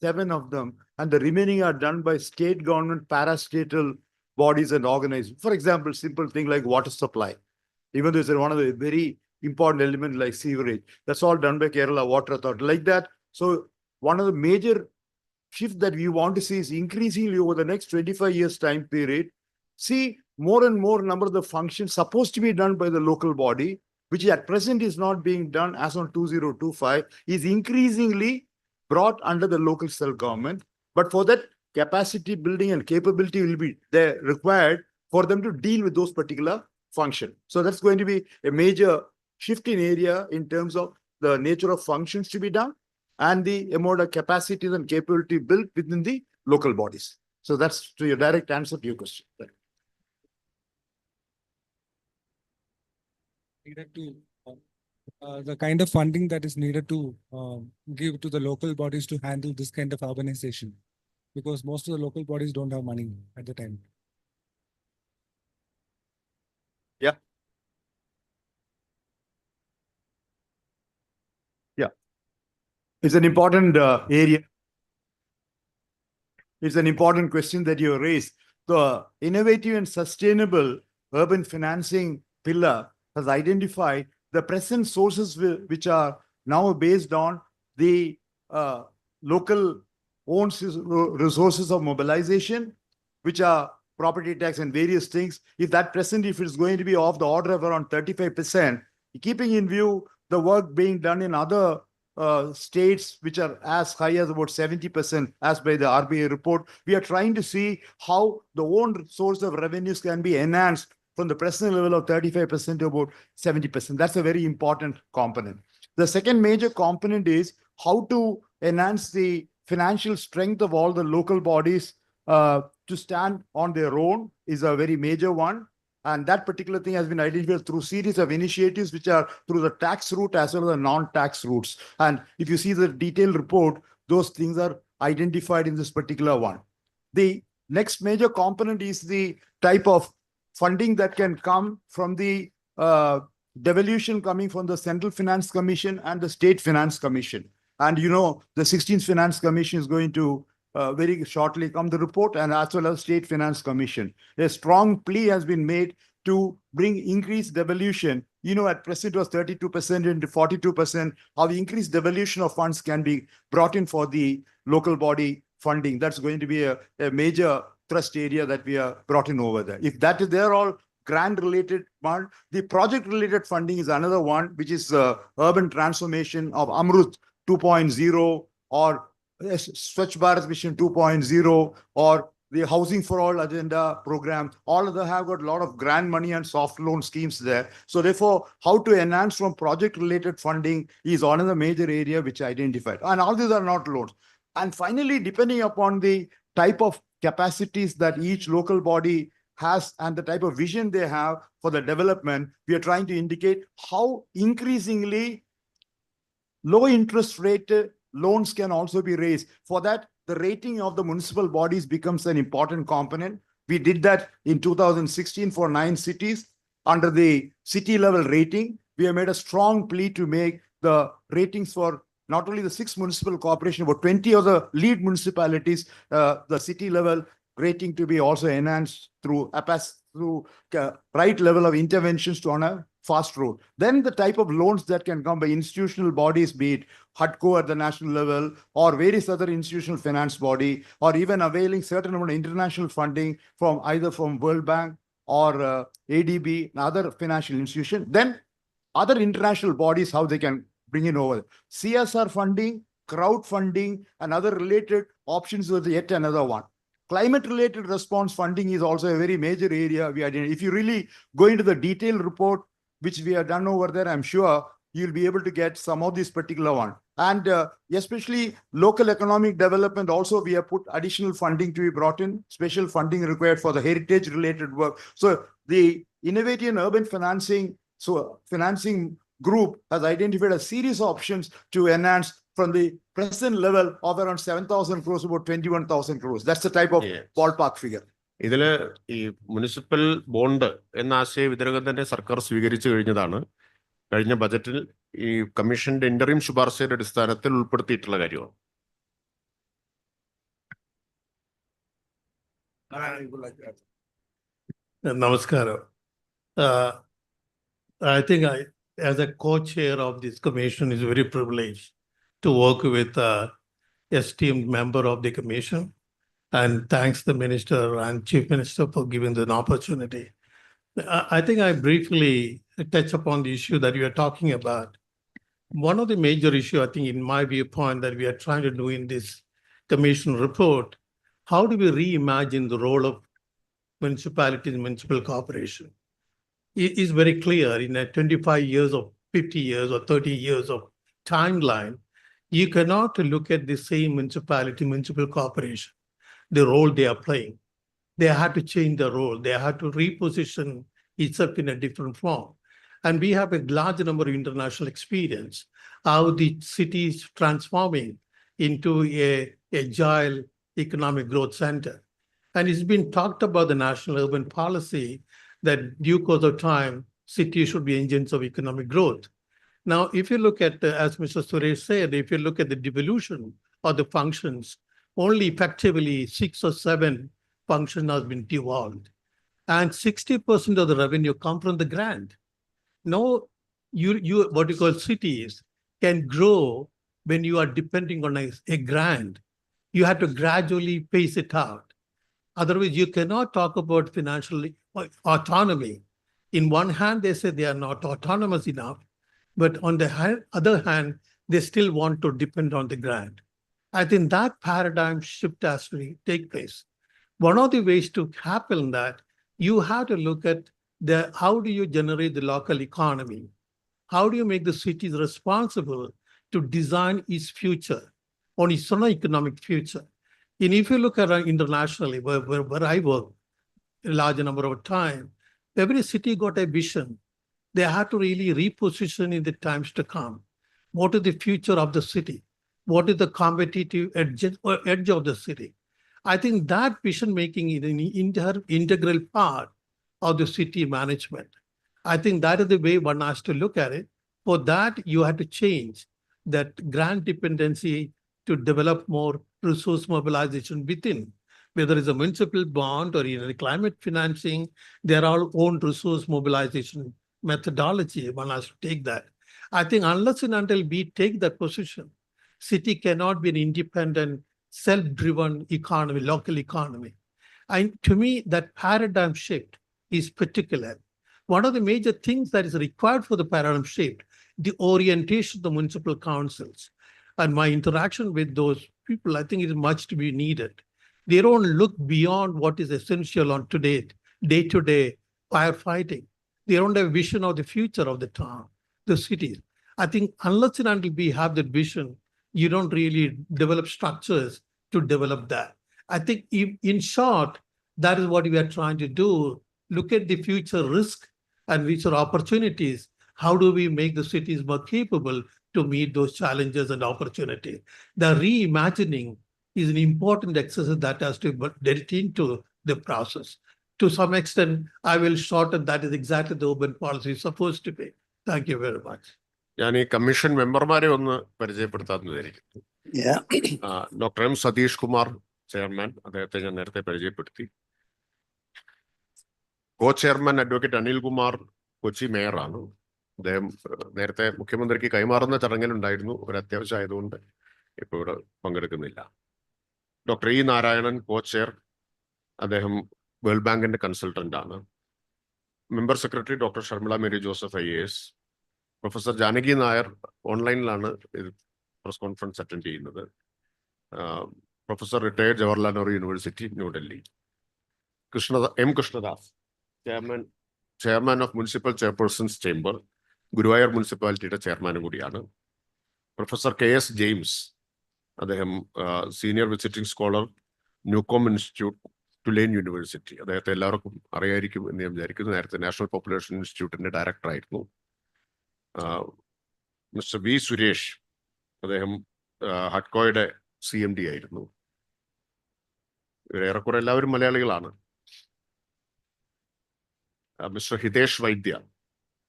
7 of them, and the remaining are done by state government, parastatal bodies and organizations. For example, simple thing like water supply, even though it's one of the very important elements like sewerage, that's all done by Kerala Water Authority, like that. So one of the major shift that we want to see is increasingly over the next 25 years time period, see more and more number of the functions supposed to be done by the local body, which at present is not being done as on 2025, is increasingly brought under the local self-government. But for that, capacity building and capability will be there required for them to deal with those particular functions. So that's going to be a major shift in area in terms of the nature of functions to be done and the amount of capacities and capability built within the local bodies. So that's to your direct answer to your question. Needed to the kind of funding that is needed to give to the local bodies to handle this kind of urbanization, because most of the local bodies don't have money at the time. It's an important area. It's an important question that you raised. The innovative and sustainable urban financing pillar has identified the present sources which are now based on the local own resources of mobilization, which are property tax and various things. If that present, if it's going to be of the order of around 35%, keeping in view the work being done in other states which are as high as about 70% as by the RBI report, we are trying to see how the own source of revenues can be enhanced from the present level of 35% to about 70%. That's a very important component. The second major component is how to enhance the financial strength of all the local bodies to stand on their own is a very major one. And that particular thing has been identified through series of initiatives, which are through the tax route as well as the non-tax routes. And if you see the detailed report, those things are identified in this particular one. The next major component is the type of funding that can come from the devolution coming from the Central Finance Commission and the State Finance Commission. And you know, the 16th Finance Commission is going to very shortly come the report, and as well as State Finance Commission. A strong plea has been made to bring increased devolution. You know, at present it was 32% into 42%. How the increased devolution of funds can be brought in for the local body funding. That's going to be a major thrust area that we are brought in over there. If that is, they're all grant related one. The project related funding is another one, which is urban transformation of Amrut 2.0 or Swachh Bharat Mission 2.0 or the Housing for All agenda program. All of them have got a lot of grant money and soft loan schemes there. So therefore, how to enhance from project related funding is another major area which I identified. And all these are not loans. And finally, depending upon the type of capacities that each local body has and the type of vision they have for the development, we are trying to indicate how increasingly low interest rate loans can also be raised. For that, the rating of the municipal bodies becomes an important component. We did that in 2016 for 9 cities. Under the city level rating, we have made a strong plea to make the ratings for not only the 6 municipal corporations, but 20 of the lead municipalities, the city level rating to be also enhanced through right level of interventions to on a fast road. Then the type of loans that can come by institutional bodies, be it HUDCO at the national level or various other institutional finance body, or even availing certain amount of international funding from either from World Bank or ADB and other financial institution. Then other international bodies, how they can bring in over. CSR funding, crowdfunding, and other related options was yet another one. Climate-related response funding is also a very major area we identify. If you really go into the detailed report, which we have done over there, I'm sure you'll be able to get some of these particular one. And especially local economic development, also we have put additional funding to be brought in, special funding required for the heritage-related work. So the Innovative and Urban Financing, financing group has identified a series of options to enhance from the present level of around 7,000 crores, about 21,000 crores. That's the type of ballpark figure. ഇതില് ഈ municipal bond എന്ന ആശയം ഇതിനകം തന്നെ സർക്കാർ സ്വീകരിച്ചു കഴിഞ്ഞതാണ്. കഴിഞ്ഞ ബജറ്റിൽ ഈ കമ്മീഷന്റെ ഇന്ററിം ശുപാർശയുടെ അടിസ്ഥാനത്തിൽ ഉൾപ്പെടുത്തിയിട്ടുള്ള കാര്യമാണ്. I would like that. Namaskaram. I think as a co-chair of this commission, is very privileged to work with esteemed member of the commission. And thanks the minister and chief minister for giving an opportunity. I think I briefly touch upon the issue that you are talking about. One of the major issue, I think, in my viewpoint, that we are trying to do in this commission report, how do we reimagine the role of municipalities and municipal corporation? It is very clear in a 25 years or 50 years or 30 years of timeline, you cannot look at the same municipality, municipal corporation, the role they are playing. They had to change the role. They had to reposition itself in a different form. And we have a large number of international experience, how the city is transforming into a agile economic growth center. And it's been talked about the national urban policy that due course of time, cities should be engines of economic growth. Now, if you look at, as Mr. Suresh said, if you look at the devolution of the functions, only effectively 6 or 7 functions have been devolved. And 60% of the revenue come from the grant. No, you what you call cities can grow when you are depending on a grant. You have to gradually pace it out. Otherwise, you cannot talk about financial autonomy. In one hand, they say they are not autonomous enough, but on the other hand, they still want to depend on the grant. I think that paradigm shift has to take place. One of the ways to happen that you have to look at how do you generate the local economy? How do you make the cities responsible to design its future, on its own economic future? And if you look at internationally, where I work a large number of time, every city got a vision. They have to really reposition in the times to come. What is the future of the city? What is the competitive edge of the city? I think that vision making is an integral part of the city management. I think that is the way one has to look at it. For that, you have to change that grant dependency to develop more resource mobilization within. Whether it's a municipal bond or in climate financing, there are own resource mobilization methodology. One has to take that. I think unless and until we take that position, city cannot be an independent, self-driven economy, local economy. And to me, that paradigm shift is particular. One of the major things that is required for the paradigm shift, the orientation of the municipal councils. And my interaction with those people, I think is much to be needed. They don't look beyond what is essential on today, day-to-day firefighting. They don't have a vision of the future of the town, the cities. I think unless and until we have that vision, you don't really develop structures to develop that. I think in short, that is what we are trying to do. Look at the future risk and future opportunities. How do we make the cities more capable to meet those challenges and opportunities? The reimagining is an important exercise that has to be dealt into the process. To some extent, I will shorten that is exactly the urban policy is supposed to be. Thank you very much. ഞാൻ ഈ commission മെമ്പർമാരെ ഒന്ന് പരിചയപ്പെടുത്താമെന്ന് വിചാരിക്കുന്നു. Doctor M Satheesh Kumar chairman, അദ്ദേഹത്തെ ഞാൻ നേരത്തെ പരിചയപ്പെടുത്തി. Co chairman advocate Anilkumar Kochi മേയറാണ്. അദ്ദേഹം നേരത്തെ മുഖ്യമന്ത്രിക്ക് കൈമാറുന്ന ചടങ്ങിലുണ്ടായിരുന്നു, ഒരു അത്യാവശ്യം ആയതുകൊണ്ട് ഇപ്പോൾ ഇവിടെ പങ്കെടുക്കുന്നില്ല. Doctor E Narayanan co chair, അദ്ദേഹം വേൾഡ് ബാങ്കിന്റെ കൺസൾട്ടന്റ് ആണ്. Member secretary doctor Sharmila Mary Joseph IAS. Professor Janaki Nair ഓൺലൈനിലാണ് പ്രസ് കോൺഫറൻസ് അറ്റൻഡ് ചെയ്യുന്നത്. Professor retired Jawaharlal Nehru university, New Delhi. M Krishnadas, chairman of municipal chairpersons chamber, Guruvayur മുനിസിപ്പാലിറ്റിയുടെ ചെയർമാനും കൂടിയാണ്. പ്രൊഫസർ KS ജെയിംസ്, അദ്ദേഹം senior visiting scholar, Newcomb institute, Tulane university. അദ്ദേഹത്തെ എല്ലാവർക്കും അറിയായിരിക്കും എന്ന് ഞാൻ വിചാരിക്കുന്നു. നേരത്തെ നാഷണൽ പോപ്പുലേഷൻ ഇൻസ്റ്റിറ്റ്യൂട്ടിന്റെ ഡയറക്ടർ ആയിരുന്നു. മിസ്റ്റർ വി സുരേഷ്, അദ്ദേഹം ഹഡ്കോയുടെ CMD ആയിരുന്നു. ഏറെക്കുറെ എല്ലാവരും മലയാളികളാണ്. മിസ്റ്റർ ഹിതേഷ് വൈദ്യ,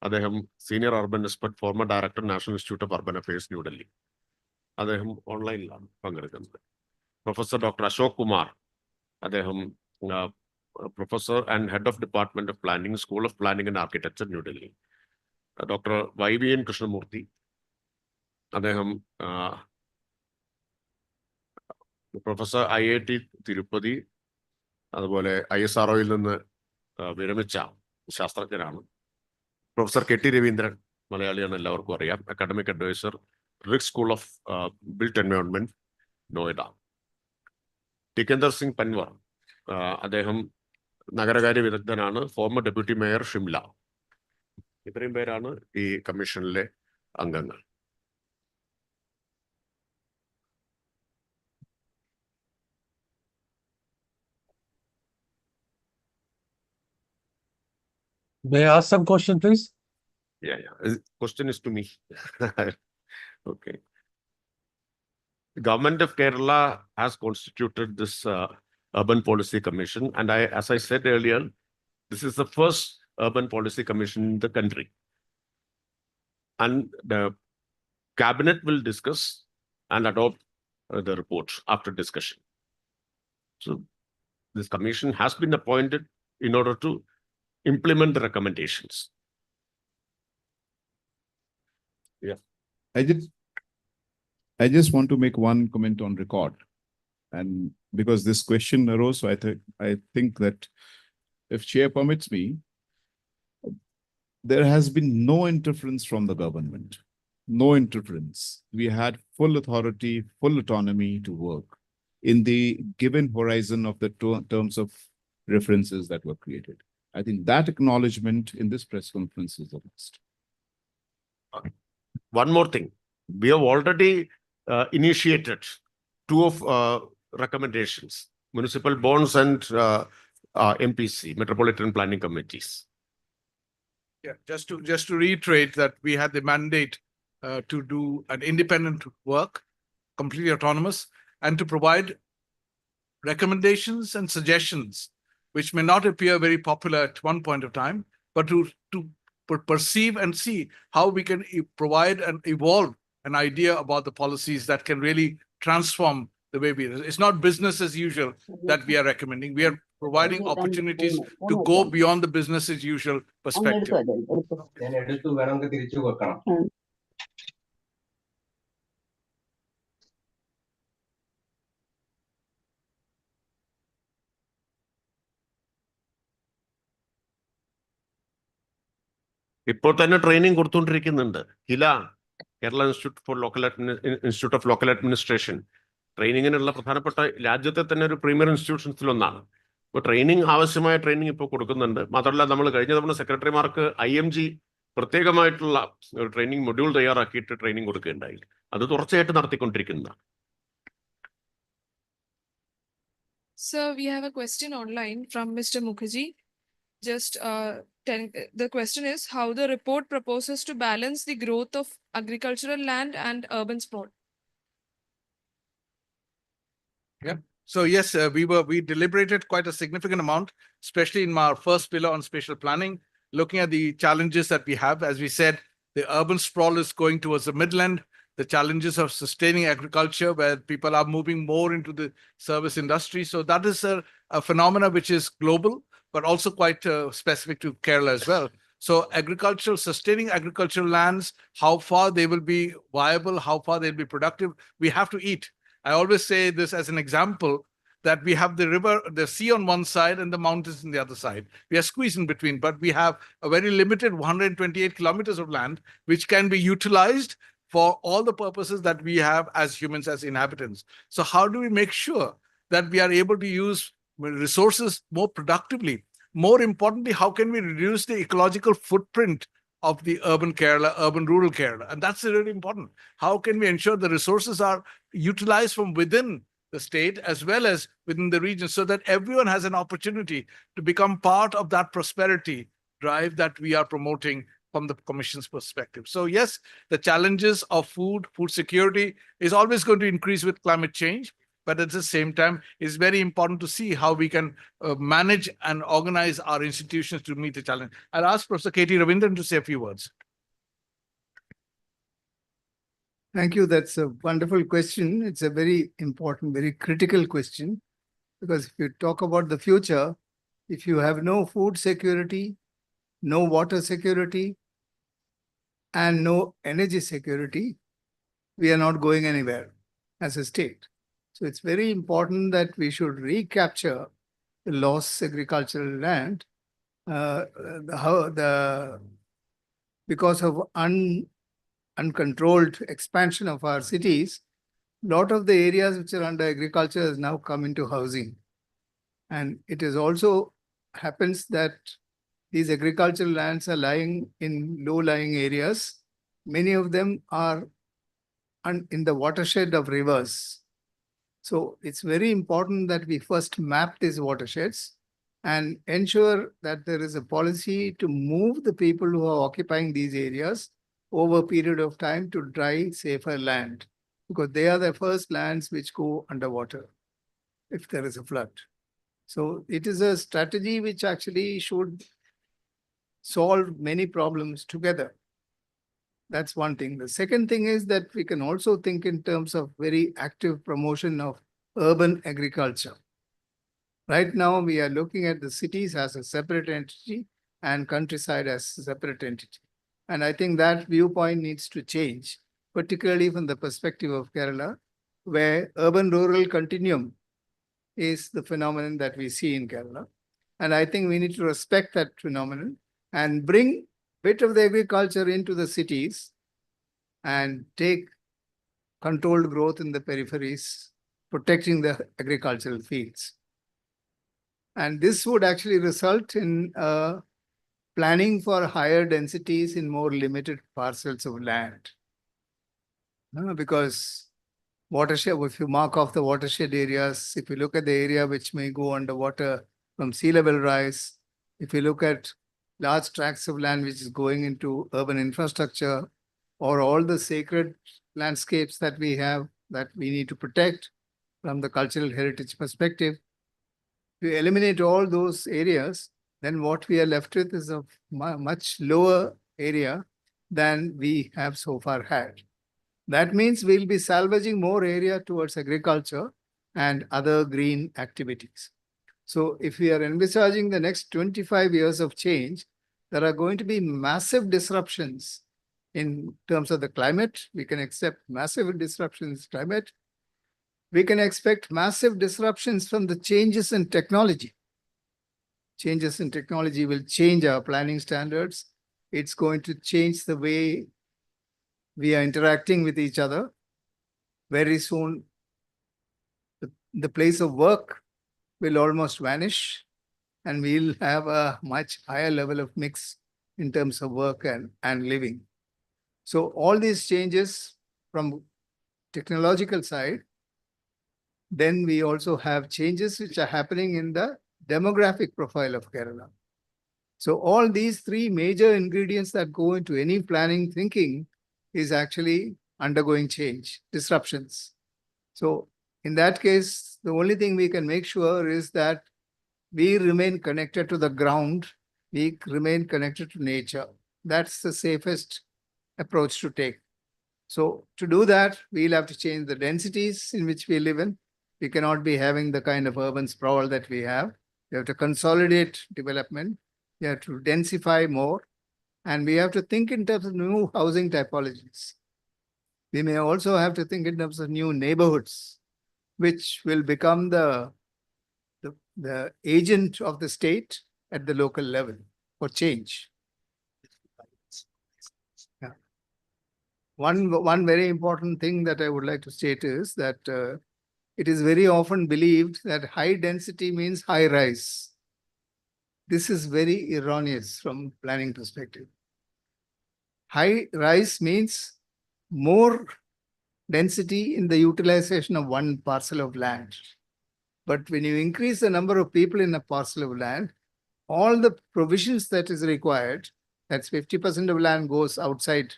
അദ്ദേഹം senior urban expert, former director, national institute of urban affairs, New Delhi. അദ്ദേഹം ഓൺലൈനിലാണ് പങ്കെടുക്കുന്നത്. പ്രൊഫസർ ഡോക്ടർ അശോക് കുമാർ, അദ്ദേഹം Professor and Head of Department of Planning, School of Planning and Architecture, New Delhi. Dr. YVN Krishnamurthy. അദ്ദേഹം പ്രൊഫസർ IIT തിരുപ്പതി, അതുപോലെ ISROയിൽ നിന്ന് വിരമിച്ച ശാസ്ത്രജ്ഞനാണ്. Professor KT Raveendran, മലയാളിയാണ്, എല്ലാവർക്കും അറിയാം, academic adviser, RICS school of built environment, Noida. Tikender Singh Panwar, അദ്ദേഹം നഗരകാര്യ വിദഗ്ധനാണ്, ഫോർമർ ഡെപ്യൂട്ടി മേയർ, ഷിംല. ഇത്രയും പേരാണ് ഈ കമ്മീഷനിലെ അംഗങ്ങൾ. May I ask some question, please? Yeah. Question is to me. Okay. The government of Kerala has constituted this Urban Policy Commission, and as I said earlier, this is the first Urban Policy Commission in the country. And the cabinet will discuss and adopt the report after discussion. So this commission has been appointed in order to implement the recommendations. Yeah. I just want to make one comment on record. And because this question arose, so I think that if chair permits me, there has been no interference from the government. No interference. We had full authority, full autonomy to work in the given horizon of the terms of references that were created. I think that acknowledgement in this press conference is the best. One more thing. We have already initiated two of recommendations, municipal bonds and MPC, Metropolitan Planning Committees. Yeah, just to reiterate that we had the mandate to do an independent work, completely autonomous, and to provide recommendations and suggestions which may not appear very popular at one point of time, but to perceive and see how we can provide and evolve an idea about the policies that can really transform the way we. It's not business as usual that we are recommending. We are providing opportunities to go beyond the business as usual perspective. ഇപ്പോൾ തന്നെ training കൊടുത്തുകൊണ്ടിരിക്കുന്നുണ്ട്. ഹില, Kerala institute of local administration ട്രെയിനിങ്ങിനുള്ള പ്രധാനപ്പെട്ട രാജ്യത്തെ തന്നെ ഒരു premier ഇൻസ്റ്റിറ്റ്യൂഷൻസിൽ ഒന്നാണ്. ഇപ്പോൾ ട്രെയിനിങ്, ആവശ്യമായ ട്രെയിനിങ് ഇപ്പോൾ കൊടുക്കുന്നുണ്ട്. മാത്രമല്ല, നമ്മൾ കഴിഞ്ഞ തവണ സെക്രട്ടറിമാർക്ക് IMG പ്രത്യേകമായിട്ടുള്ള ഒരു ട്രെയിനിങ് മൊഡ്യൂൾ തയ്യാറാക്കിയിട്ട് ട്രെയിനിങ് കൊടുക്കുകയുണ്ടായി. അത് തുടർച്ചയായിട്ട് നടത്തിക്കൊണ്ടിരിക്കുന്നതാണ്. Sir, we have a question online from Mr. Mukherjee. Just the question is how the report proposes to balance the growth of agricultural land and urban sprawl. Yeah. So yes, we deliberated quite a significant amount, especially in our first pillar on spatial planning, looking at the challenges that we have. As we said, the urban sprawl is going towards the midland, the challenges of sustaining agriculture, where people are moving more into the service industry. So that is a phenomena which is global, but also quite specific to Kerala as well. So sustaining agricultural lands, how far they will be viable, how far they'll be productive, we have to eat. I always say this as an example, that we have the river, the sea on one side and the mountains on the other side. We are squeezed in between, but we have a very limited 128 kilometers of land, which can be utilized for all the purposes that we have as humans, as inhabitants. So how do we make sure that we are able to use resources more productively? More importantly, how can we reduce the ecological footprint of the urban Kerala, urban rural Kerala? And that's really important. How can we ensure the resources are utilized from within the state as well as within the region, so that everyone has an opportunity to become part of that prosperity drive that we are promoting from the Commission's perspective? So yes, the challenges of food security is always going to increase with climate change. But at the same time, it's very important to see how we can manage and organize our institutions to meet the challenge. I'll ask Professor KT Ravindran to say a few words. Thank you. That's a wonderful question. It's a very important, very critical question. Because if you talk about the future, if you have no food security, no water security, and no energy security, we are not going anywhere as a state. So it's very important that we should recapture the lost agricultural land, because of uncontrolled expansion of our cities. Lot of the areas which are under agriculture has now come into housing. And it is also happens that these agricultural lands are lying in low-lying areas. Many of them are in the watershed of rivers. So it's very important that we first map these watersheds and ensure that there is a policy to move the people who are occupying these areas over a period of time to dry, safer land, because they are the first lands which go underwater if there is a flood. So it is a strategy which actually should solve many problems together. That's one thing. The second thing is that we can also think in terms of very active promotion of urban agriculture. Right now, we are looking at the cities as a separate entity and countryside as a separate entity. And I think that viewpoint needs to change, particularly from the perspective of Kerala, where urban-rural continuum is the phenomenon that we see in Kerala. And I think we need to respect that phenomenon and bring bit of the agriculture into the cities and take controlled growth in the peripheries, protecting the agricultural fields. And this would actually result in planning for higher densities in more limited parcels of land. Because watershed, if you mark off the watershed areas, if you look at the area which may go underwater from sea level rise, if you look at large tracts of land which is going into urban infrastructure, or all the sacred landscapes that we have that we need to protect from the cultural heritage perspective, if you eliminate all those areas, then what we are left with is a much lower area than we have so far had. That means we'll be salvaging more area towards agriculture and other green activities. So if we are envisaging the next 25 years of change, there are going to be massive disruptions in terms of the climate. We can accept massive disruptions in climate. We can expect massive disruptions from the changes in technology. Changes in technology will change our planning standards. It's going to change the way we are interacting with each other. Very soon, the place of work will almost vanish, and we'll have a much higher level of mix in terms of work and living. So all these changes from technological side, then we also have changes which are happening in the demographic profile of Kerala. So all these three major ingredients that go into any planning thinking is actually undergoing change, disruptions. So in that case, the only thing we can make sure is that we remain connected to the ground, we remain connected to nature. That's the safest approach to take. So to do that, we'll have to change the densities in which we live in. We cannot be having the kind of urban sprawl that we have. We have to consolidate development. We have to densify more. And we have to think in terms of new housing typologies. We may also have to think in terms of new neighborhoods, which will become the agent of the state at the local level for change. Yeah. One very important thing that I would like to state is that it is very often believed that high density means high rise. This is very erroneous from planning perspective. High rise means more density in the utilization of one parcel of land. But when you increase the number of people in a parcel of land, all the provisions that is required, that's 50% of land goes outside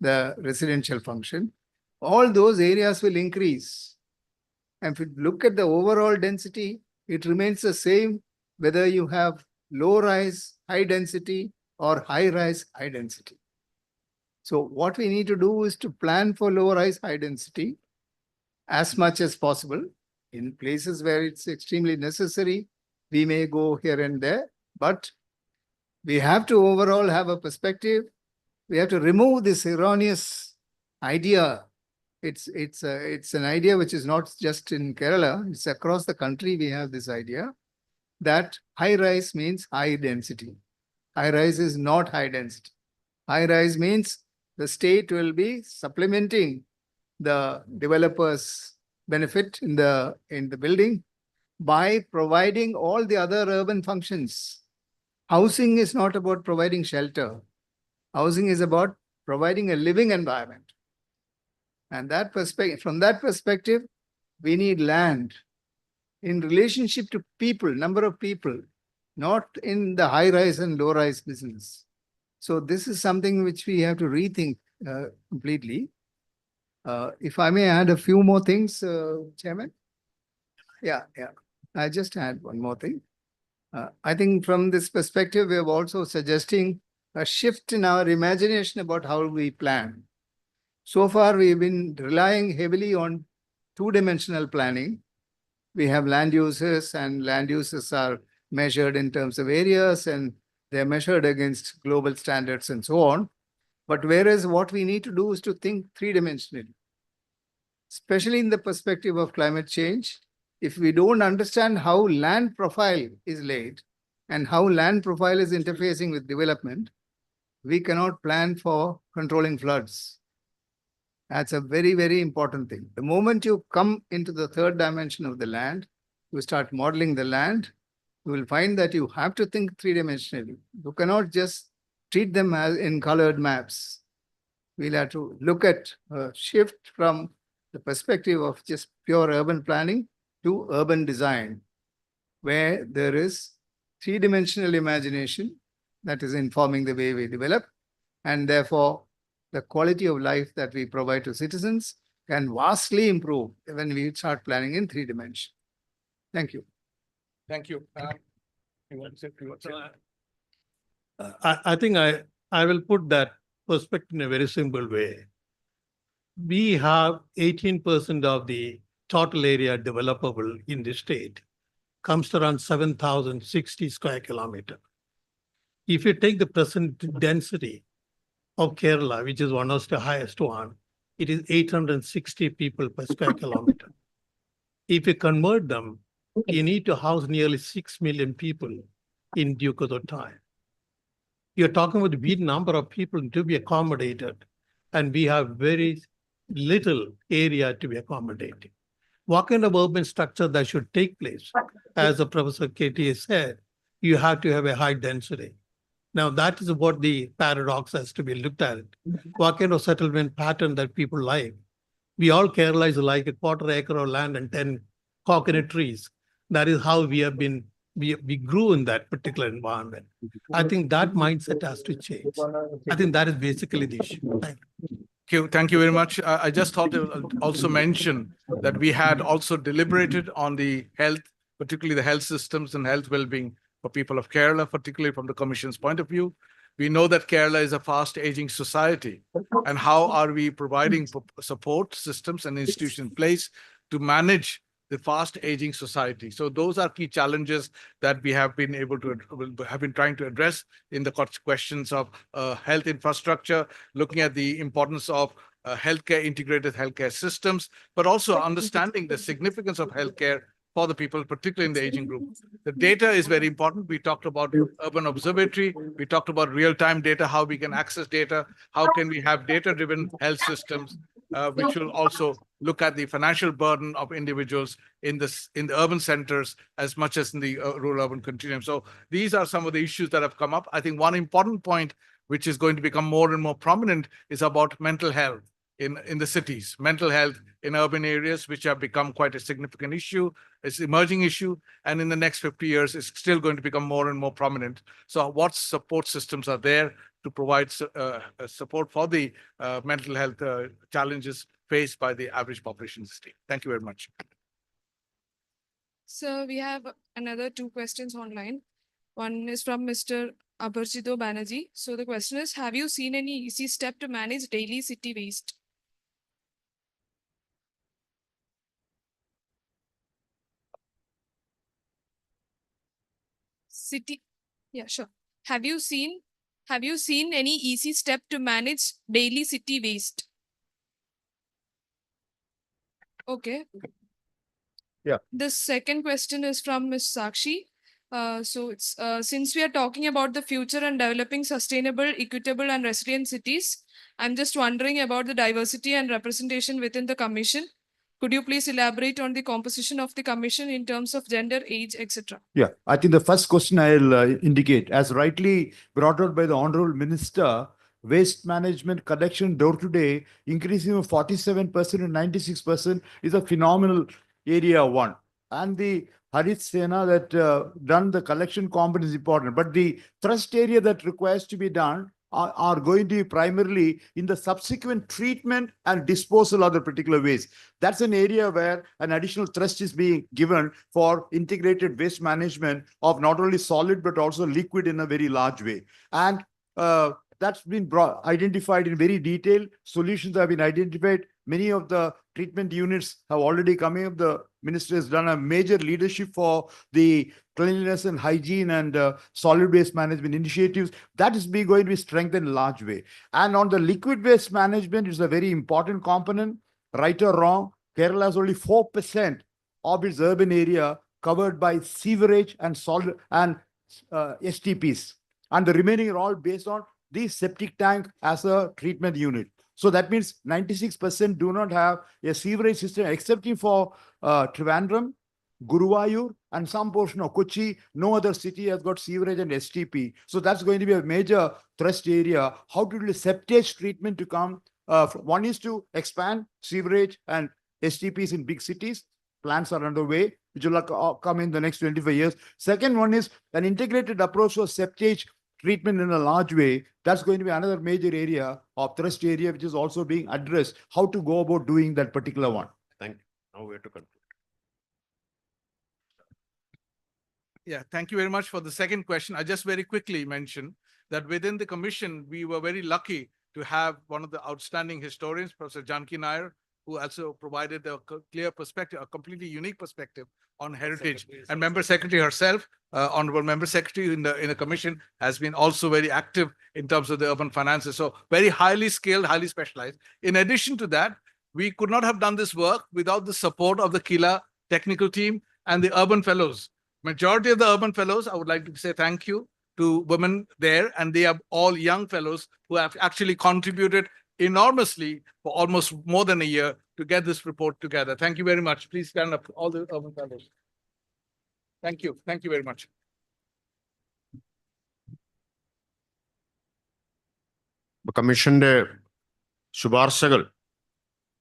the residential function, all those areas will increase. And if you look at the overall density, it remains the same whether you have low rise, high density, or high rise, high density. So what we need to do is to plan for low rise, high density as much as possible In places where it's extremely necessary, we may go here and there, but we have to overall have a perspective. We have to remove this erroneous idea. It's an idea which is not just in Kerala, it's across the country. We have this idea that high rise means high density. High rise is not high density. High rise means the state will be supplementing the developers' benefit in the building by providing all the other urban functions. Housing is not about providing shelter. Housing is about providing a living environment. And that perspective, from that perspective, we need land in relationship to people, number of people, not in the high rise and low rise business. So this is something which we have to rethink completely. If I may add a few more things, Chairman. Yeah. I just add one more thing. I think from this perspective, we are also suggesting a shift in our imagination about how we plan. So far, we've been relying heavily on two-dimensional planning. We have land uses, and land uses are measured in terms of areas, and they're measured against global standards and so on. But whereas what we need to do is to think three-dimensionally, especially in the perspective of climate change. If we don't understand how land profile is laid and how land profile is interfacing with development, we cannot plan for controlling floods. That's a very, very important thing. The moment you come into the third dimension of the land, you start modeling the land, you will find that you have to think three-dimensionally. You cannot just treat them as in colored maps. We'll have to look at a shift from the perspective of just pure urban planning to urban design, where there is three-dimensional imagination that is informing the way we develop, and therefore the quality of life that we provide to citizens can vastly improve when we start planning in three dimensions. Thank you. Thank you. You want to say? I think I will put that perspective in a very simple way. We have 18% of the total area developable in the state, comes to around 7,060 square kilometers. If you take the present density of Kerala, which is one of the highest one, it is 860 people per square kilometer. If you convert them, you need to house nearly 6 million people in due course of time. You're talking about a big number of people to be accommodated, and we have very little area to be accommodated. What kind of urban structure that should take place? As the Professor K.T. said, you have to have a high density. Now, that is what the paradox has to be looked at. What kind of settlement pattern that people like? We all Kerala is like a quarter acre of land and 10 coconut trees. That is how we have been, we grew in that particular environment. I think that mindset has to change. I think that is basically the issue. Thank you. Thank you very much. I just thought to also mention that we had also deliberated on the health, particularly the health systems and health well-being for people of Kerala, particularly from the Commission's point of view. We know that Kerala is a fast aging society, and how are we providing support systems and institutions in place to manage the fast aging society? So those are key challenges that we have been trying to address in the questions of health infrastructure, looking at the importance of integrated healthcare systems, but also understanding the significance of healthcare for the people, particularly in the aging group. The data is very important. We talked about urban observatory. We talked about real-time data, how we can access data, how can we have data-driven health systems, which will also look at the financial burden of individuals in the urban centers as much as in the rural-urban continuum. So these are some of the issues that have come up. I think one important point which is going to become more and more prominent is about mental health in the cities, mental health in urban areas, which have become quite a significant issue. It's an emerging issue, and in the next 50 years, it's still going to become more and more prominent. So what support systems are there to provide support for the mental health challenges faced by the average population in the state? Thank you very much. So we have another 2 questions online. One is from Mr. Abharjito Banerjee. So the question is, have you seen any easy step to manage daily city waste? city, yeah, sure. Have you seen any easy step to manage daily city waste? Okay. Yeah. The second question is from Ms. Sakshi. So it's since we are talking about the future and developing sustainable, equitable, and resilient cities, I'm just wondering about the diversity and representation within the commission. Could you please elaborate on the composition of the commission in terms of gender, age, etc.? Yeah, I think the first question I'll indicate, as rightly brought out by the Honorable Minister, waste management collection door to day increasing from 47% to 96% is a phenomenal area one. And the Harit Sena that done the collection component is important, but the thrust area that requires to be done are going to be primarily in the subsequent treatment and disposal of the particular waste. That's an area where an additional thrust is being given for integrated waste management of not only solid, but also liquid in a very large way. And that's been identified in very detail. Solutions have been identified. Many of the treatment units have already come up. The minister has done a major leadership for the cleanliness and hygiene and solid waste management initiatives. That is going to be strengthened in a large way. And on the liquid waste management, it's a very important component. Right or wrong, Kerala has only 4% of its urban area covered by sewerage and solid and STPs. And the remaining are all based on the septic tank as a treatment unit. So that means 96% do not have a sewerage system, excepting for Trivandrum, Guruvayur, and some portion of Kochi. No other city has got sewerage and STP. So that's going to be a major thrust area. How to do the septage treatment to come? One is to expand sewerage and STPs in big cities. Plans are underway, which will come in the next 25 years. Second one is an integrated approach for septage treatment in a large way. That's going to be another major area of thrust area, which is also being addressed. How to go about doing that particular one. Thank you. Now we have to conclude. Yeah, thank you very much for the second question. I just very quickly mention that within the commission, we were very lucky to have one of the outstanding historians, Professor Janki Nair, who also provided a clear perspective, a completely unique perspective on heritage. And Member Secretary herself, Honorable Member Secretary in the commission, has been also very active in terms of the urban finances. So very highly skilled, highly specialized. In addition to that, we could not have done this work without the support of the Kila technical team and the urban fellows. Majority of the urban fellows, I would like to say thank you to women there, and they are all young fellows who have actually contributed enormously for almost more than a year to get this report together. Thank you very much. Please stand up, all the urban fellows. Thank you. Thank you very much. കമ്മീഷന്റെ ശുപാർശകൾ,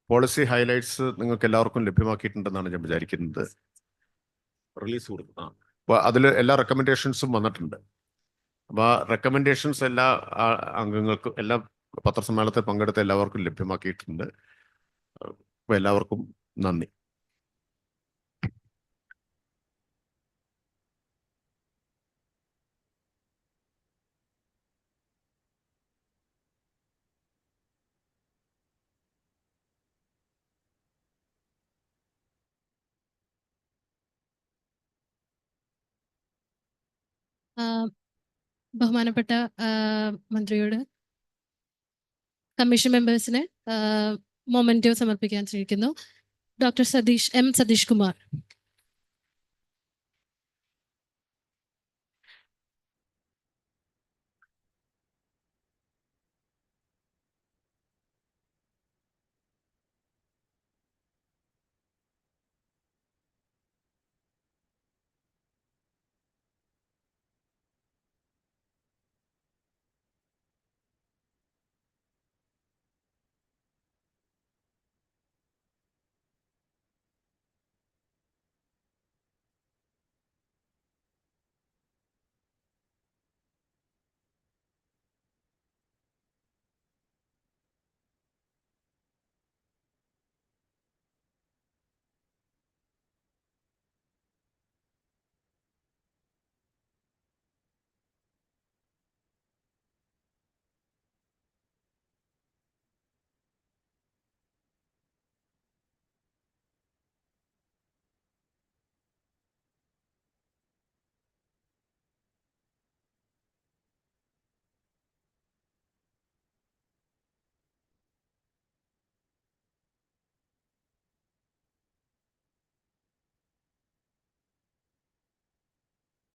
policy highlights നിങ്ങൾക്ക് എല്ലാവർക്കും ലഭ്യമാക്കിയിട്ടുണ്ടെന്നാണ് ഞാൻ വിചാരിക്കുന്നത്. Release കൊടുത്തു. അപ്പോൾ അതിൽ എല്ലാ റെക്കമെൻഡേഷൻസും വന്നിട്ടുണ്ട്. അപ്പോൾ ആ റെക്കമെൻഡേഷൻസ് എല്ലാ അംഗങ്ങൾക്കും, എല്ലാ പത്രസമ്മേളനത്തിൽ പങ്കെടുത്ത എല്ലാവർക്കും ലഭ്യമാക്കിയിട്ടുണ്ട്. അപ്പോൾ എല്ലാവർക്കും നന്ദി. ബഹുമാനപ്പെട്ട മന്ത്രിയോട് കമ്മീഷൻ മെമ്പേഴ്സിന് മൊമെന്റോ സമർപ്പിക്കാൻ ശ്രമിക്കുന്നു. ഡോക്ടർ സതീഷ് കുമാർ.